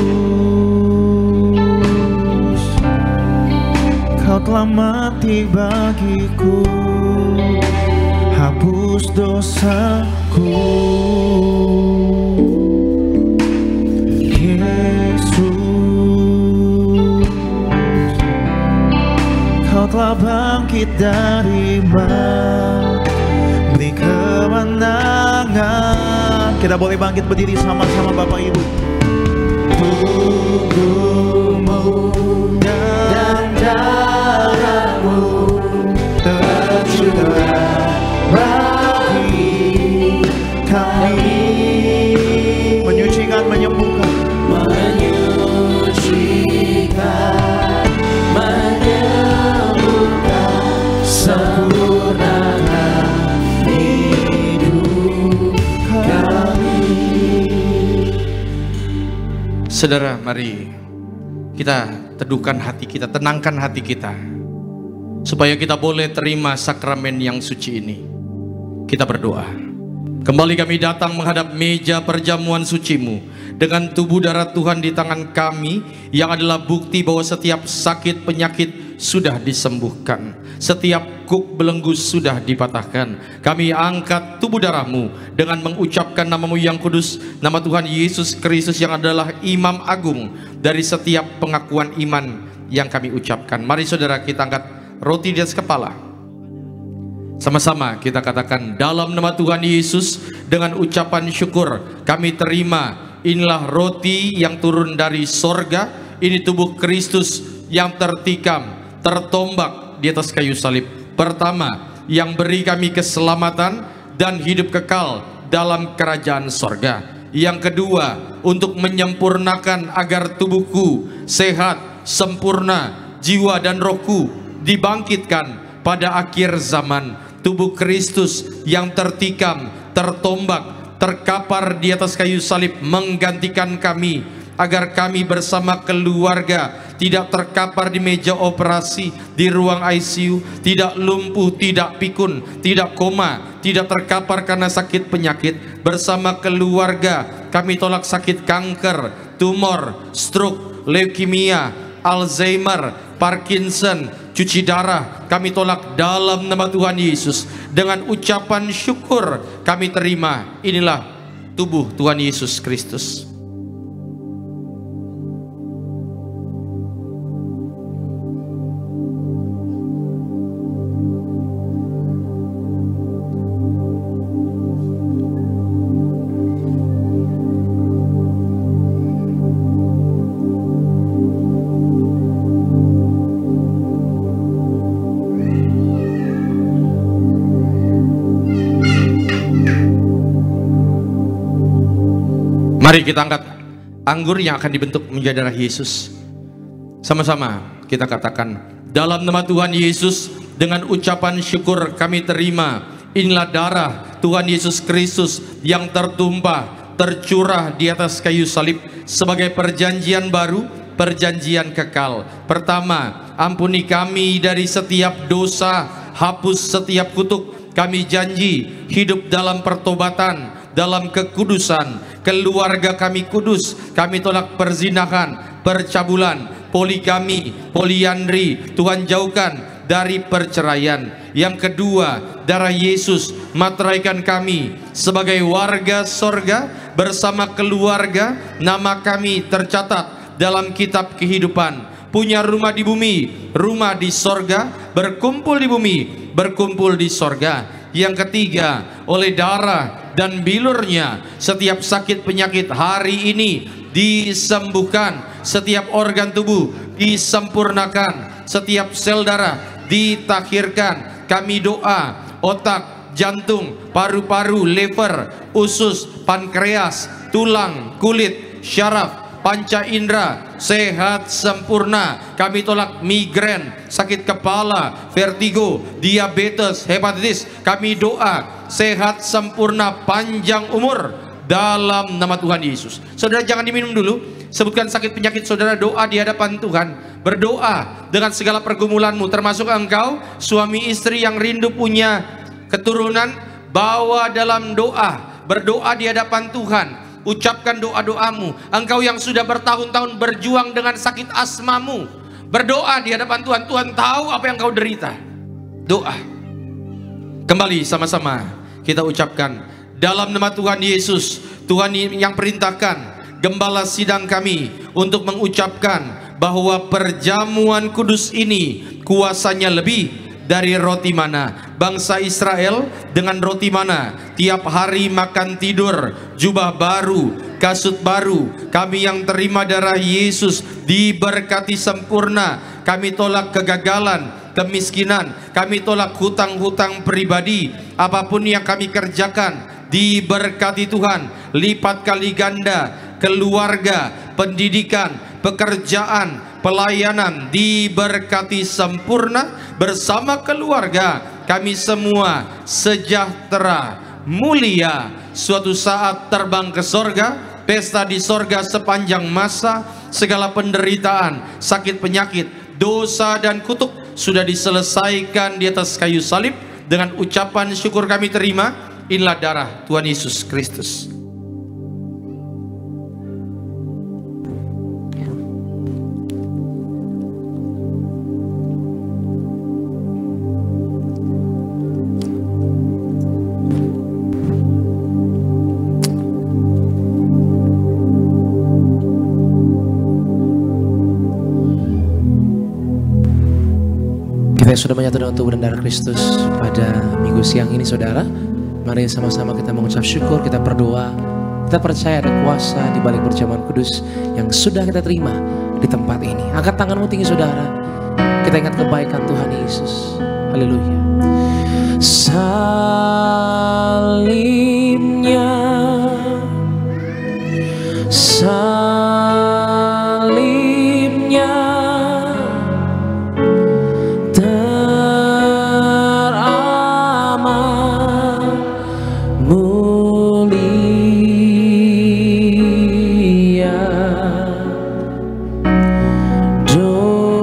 Kau telah mati bagiku, hapus dosaku. Yesus, Kau telah bangkit dari mati, beri kemenangan. Kita boleh bangkit berdiri sama-sama Bapak Ibu. Tubuhmu dan darahmu tercurah bagi kami, menyucikan, menyembuhkan, menyucikan, menyembuhkan, sempurnakan hidup kami. Saudara, mari kita teduhkan hati kita, tenangkan hati kita, supaya kita boleh terima sakramen yang suci ini. Kita berdoa. Kembali kami datang menghadap meja perjamuan suci-Mu dengan tubuh darah Tuhan di tangan kami, yang adalah bukti bahwa setiap sakit penyakit sudah disembuhkan, setiap kuk belenggu sudah dipatahkan. Kami angkat tubuh darah-Mu dengan mengucapkan nama-Mu yang kudus, nama Tuhan Yesus Kristus yang adalah Imam Agung dari setiap pengakuan iman yang kami ucapkan. Mari saudara, kita angkat roti di atas kepala. Sama-sama kita katakan, dalam nama Tuhan Yesus, dengan ucapan syukur kami terima, inilah roti yang turun dari sorga, ini tubuh Kristus yang tertikam, tertombak di atas kayu salib. Pertama, yang beri kami keselamatan dan hidup kekal dalam kerajaan sorga. Yang kedua, untuk menyempurnakan agar tubuhku sehat, sempurna, jiwa dan rohku dibangkitkan pada akhir zaman. Tubuh Kristus yang tertikam, tertombak, terkapar di atas kayu salib menggantikan kami, agar kami bersama keluarga tidak terkapar di meja operasi, di ruang ICU, tidak lumpuh, tidak pikun, tidak koma, tidak terkapar karena sakit penyakit. Bersama keluarga kami tolak sakit kanker, tumor, stroke, leukemia, Alzheimer, Parkinson, cuci darah. Kami tolak dalam nama Tuhan Yesus. Dengan ucapan syukur kami terima, inilah tubuh Tuhan Yesus Kristus. Mari kita angkat anggur yang akan dibentuk menjadi darah Yesus. Sama-sama kita katakan, dalam nama Tuhan Yesus, dengan ucapan syukur kami terima, inilah darah Tuhan Yesus Kristus yang tertumpah, tercurah di atas kayu salib sebagai perjanjian baru, perjanjian kekal. Pertama, ampuni kami dari setiap dosa, hapus setiap kutuk. Kami janji hidup dalam pertobatan, dalam kekudusan. Keluarga kami kudus. Kami tolak perzinahan, percabulan, poligami, poliandri. Tuhan jauhkan dari perceraian. Yang kedua, darah Yesus materaikan kami sebagai warga sorga. Bersama keluarga, nama kami tercatat dalam kitab kehidupan. Punya rumah di bumi, rumah di sorga. Berkumpul di bumi, berkumpul di sorga. Yang ketiga, oleh darah dan bilurnya setiap sakit penyakit hari ini disembuhkan, setiap organ tubuh disempurnakan, setiap sel darah ditahirkan. Kami doa, otak, jantung, paru-paru, liver, usus, pankreas, tulang, kulit, syaraf, panca indera sehat sempurna. Kami tolak migrain, sakit kepala, vertigo, diabetes, hepatitis. Kami doa sehat sempurna, panjang umur dalam nama Tuhan Yesus. Saudara jangan diminum dulu, sebutkan sakit penyakit saudara, doa di hadapan Tuhan. Berdoa dengan segala pergumulanmu, termasuk engkau suami istri yang rindu punya keturunan. Bawa dalam doa, berdoa di hadapan Tuhan. Ucapkan doa-doamu. Engkau yang sudah bertahun-tahun berjuang dengan sakit asmamu, berdoa di hadapan Tuhan. Tuhan tahu apa yang kau derita. Doa. Kembali sama-sama kita ucapkan, dalam nama Tuhan Yesus, Tuhan yang perintahkan gembala sidang kami untuk mengucapkan bahwa perjamuan kudus ini kuasanya lebih dari roti mana. Bangsa Israel dengan roti mana tiap hari makan tidur, jubah baru, kasut baru. Kami yang terima darah Yesus diberkati sempurna. Kami tolak kegagalan, kemiskinan. Kami tolak hutang-hutang pribadi. Apapun yang kami kerjakan diberkati Tuhan lipat kali ganda. Keluarga, pendidikan, pekerjaan, pelayanan diberkati sempurna. Bersama keluarga kami semua sejahtera, mulia, suatu saat terbang ke sorga, pesta di sorga sepanjang masa. Segala penderitaan, sakit penyakit, dosa dan kutuk sudah diselesaikan di atas kayu salib. Dengan ucapan syukur kami terima, inilah darah Tuhan Yesus Kristus. Kita yang sudah menyatu dengan tubuh dan darah Kristus pada minggu siang ini saudara, mari sama-sama kita mengucap syukur, kita berdoa. Kita percaya ada kuasa di balik perjamuan kudus yang sudah kita terima di tempat ini. Angkat tanganmu tinggi saudara, kita ingat kebaikan Tuhan Yesus. Haleluya. Salibnya, salibnya teramat mulia, dosaku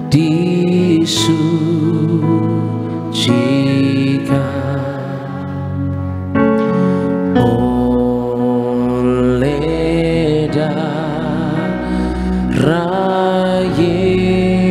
disucikan oleh darah Yesus.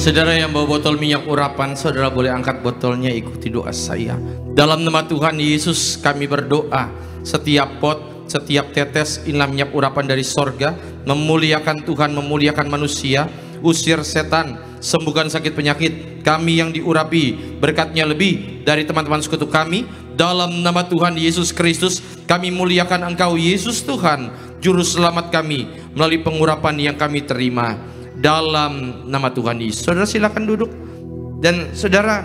Saudara yang bawa botol minyak urapan, saudara boleh angkat botolnya, ikuti doa saya. Dalam nama Tuhan Yesus kami berdoa, setiap pot, setiap tetes inilah minyak urapan dari sorga, memuliakan Tuhan, memuliakan manusia, usir setan, sembuhkan sakit penyakit. Kami yang diurapi berkatnya lebih dari teman-teman sekutu kami. Dalam nama Tuhan Yesus Kristus kami muliakan Engkau Yesus Tuhan, Juru Selamat kami, melalui pengurapan yang kami terima. Dalam nama Tuhan Yesus. Saudara silakan duduk. Dan saudara,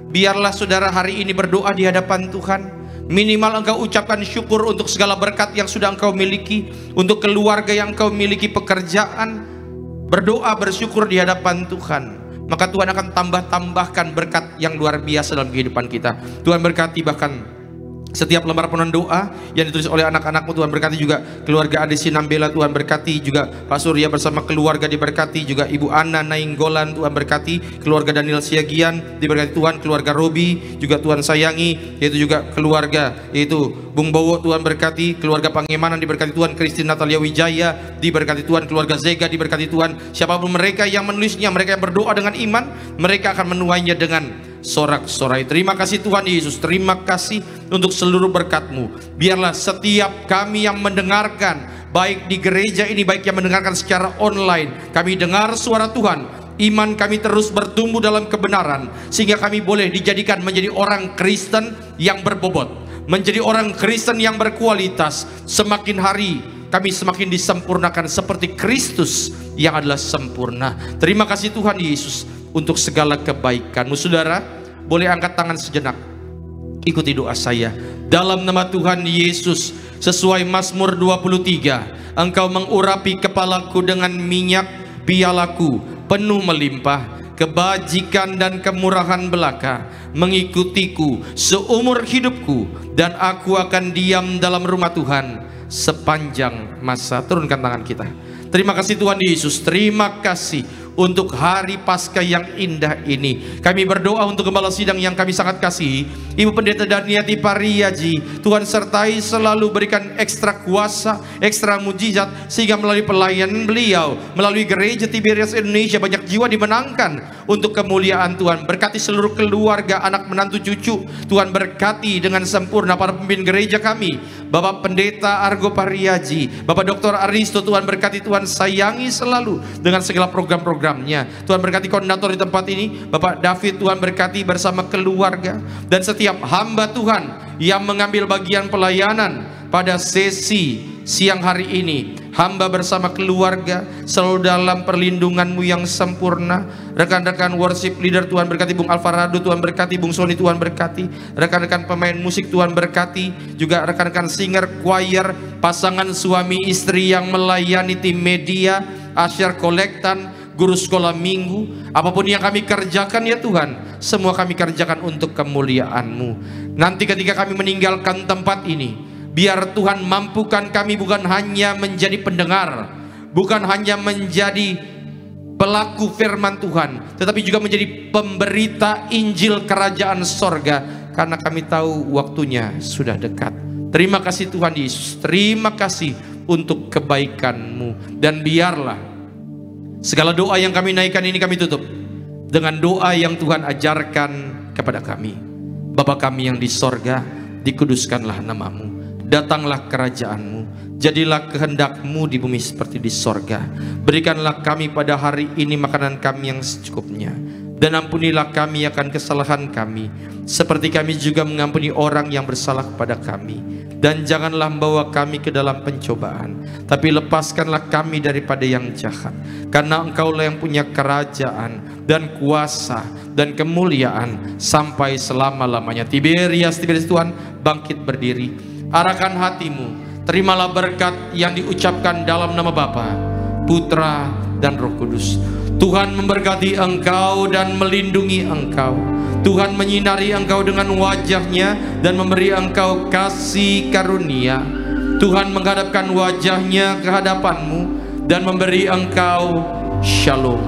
biarlah saudara hari ini berdoa di hadapan Tuhan. Minimal engkau ucapkan syukur untuk segala berkat yang sudah engkau miliki, untuk keluarga yang engkau miliki, pekerjaan. Berdoa bersyukur di hadapan Tuhan, maka Tuhan akan tambahkan berkat yang luar biasa dalam kehidupan kita. Tuhan berkati bahkan setiap lembar penuhan doa yang ditulis oleh anak-anakmu. Tuhan berkati juga keluarga Ade Sinambela, Tuhan berkati juga Pak Surya bersama keluarga diberkati, juga Ibu Ana Nainggolan Tuhan berkati, keluarga Daniel Siagian diberkati Tuhan, keluarga Robi juga Tuhan sayangi, yaitu juga keluarga yaitu Bung Bowo Tuhan berkati, keluarga Pangemanan diberkati Tuhan, Christine Natalia Wijaya diberkati Tuhan, keluarga Zega diberkati Tuhan. Siapapun mereka yang menulisnya, mereka yang berdoa dengan iman, mereka akan menuainya dengan sorak-sorai. Terima kasih Tuhan Yesus, terima kasih untuk seluruh berkat-Mu. Biarlah setiap kami yang mendengarkan, baik di gereja ini, baik yang mendengarkan secara online, kami dengar suara Tuhan, iman kami terus bertumbuh dalam kebenaran, sehingga kami boleh dijadikan menjadi orang Kristen yang berbobot, menjadi orang Kristen yang berkualitas. Semakin hari kami semakin disempurnakan seperti Kristus yang adalah sempurna. Terima kasih Tuhan Yesus untuk segala kebaikan-Mu. Saudara boleh angkat tangan sejenak, ikuti doa saya. Dalam nama Tuhan Yesus, sesuai Mazmur 23, Engkau mengurapi kepalaku dengan minyak, pialaku penuh melimpah. Kebajikan dan kemurahan belaka mengikutiku seumur hidupku, dan aku akan diam dalam rumah Tuhan sepanjang masa. Turunkan tangan kita. Terima kasih Tuhan Yesus, terima kasih untuk hari Paskah yang indah ini. Kami berdoa untuk Gembala Sidang yang kami sangat kasihi, Ibu Pendeta Darniati Pariyaji. Tuhan sertai selalu, berikan ekstra kuasa, ekstra mujizat, sehingga melalui pelayanan beliau, melalui Gereja Tiberias Indonesia, banyak jiwa dimenangkan untuk kemuliaan Tuhan. Berkati seluruh keluarga, anak menantu cucu. Tuhan berkati dengan sempurna para pemimpin gereja kami, Bapak Pendeta Argo Pariyaji, Bapak Dr. Aristo. Tuhan berkati, Tuhan sayangi selalu dengan segala program-programnya. Tuhan berkati koordinator di tempat ini, Bapak David. Tuhan berkati bersama keluarga dan setiap hamba Tuhan yang mengambil bagian pelayanan pada sesi siang hari ini. Hamba bersama keluarga selalu dalam perlindungan-Mu yang sempurna. Rekan-rekan worship leader Tuhan berkati, Bung Alvarado Tuhan berkati, Bung Sony Tuhan berkati, rekan-rekan pemain musik Tuhan berkati, juga rekan-rekan singer, choir, pasangan suami istri yang melayani tim media, asyar kolektan, guru sekolah minggu. Apapun yang kami kerjakan ya Tuhan, semua kami kerjakan untuk kemuliaan-Mu. Nanti ketika kami meninggalkan tempat ini, biar Tuhan mampukan kami bukan hanya menjadi pendengar, bukan hanya menjadi pelaku firman Tuhan, tetapi juga menjadi pemberita Injil Kerajaan Sorga, karena kami tahu waktunya sudah dekat. Terima kasih Tuhan Yesus, terima kasih untuk kebaikan-Mu. Dan biarlah segala doa yang kami naikkan ini kami tutup dengan doa yang Tuhan ajarkan kepada kami. Bapa kami yang di sorga, dikuduskanlah nama-Mu. Datanglah kerajaan-Mu, Jadilah kehendak-Mu di bumi seperti di sorga. Berikanlah kami pada hari ini makanan kami yang secukupnya. Dan ampunilah kami akan kesalahan kami, seperti kami juga mengampuni orang yang bersalah kepada kami. Dan janganlah membawa kami ke dalam pencobaan, tapi lepaskanlah kami daripada yang jahat. Karena Engkaulah yang punya kerajaan dan kuasa dan kemuliaan sampai selama-lamanya. Tiberias Tuhan, bangkit berdiri, arahkan hatimu, terimalah berkat yang diucapkan dalam nama Bapa, Putra, dan Roh Kudus. Tuhan memberkati engkau dan melindungi engkau. Tuhan menyinari engkau dengan wajah-Nya dan memberi engkau kasih karunia. Tuhan menghadapkan wajah-Nya ke hadapanmu dan memberi engkau shalom,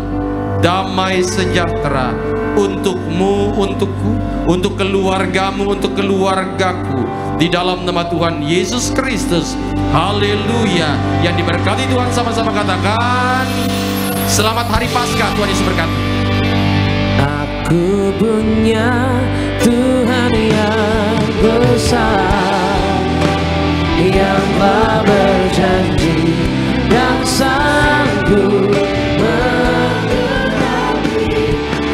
damai sejahtera untukmu, untukku, untuk keluargamu, untuk keluargaku, di dalam nama Tuhan Yesus Kristus. Haleluya. Yang diberkati Tuhan sama-sama katakan selamat hari Paskah. Tuhan Yesus berkati. Aku punya Tuhan yang besar, yang telah berjanji dan sanggup menggenapi.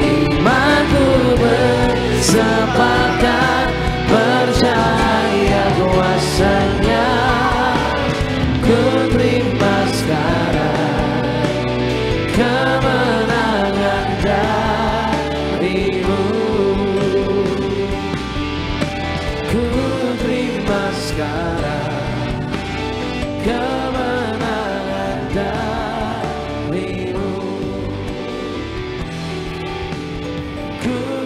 Imanku bersepakat percaya kuasa-Nya. Ku terima sekarang kemenangan darimu. Ku terima sekarang kemenangan darimu. Ku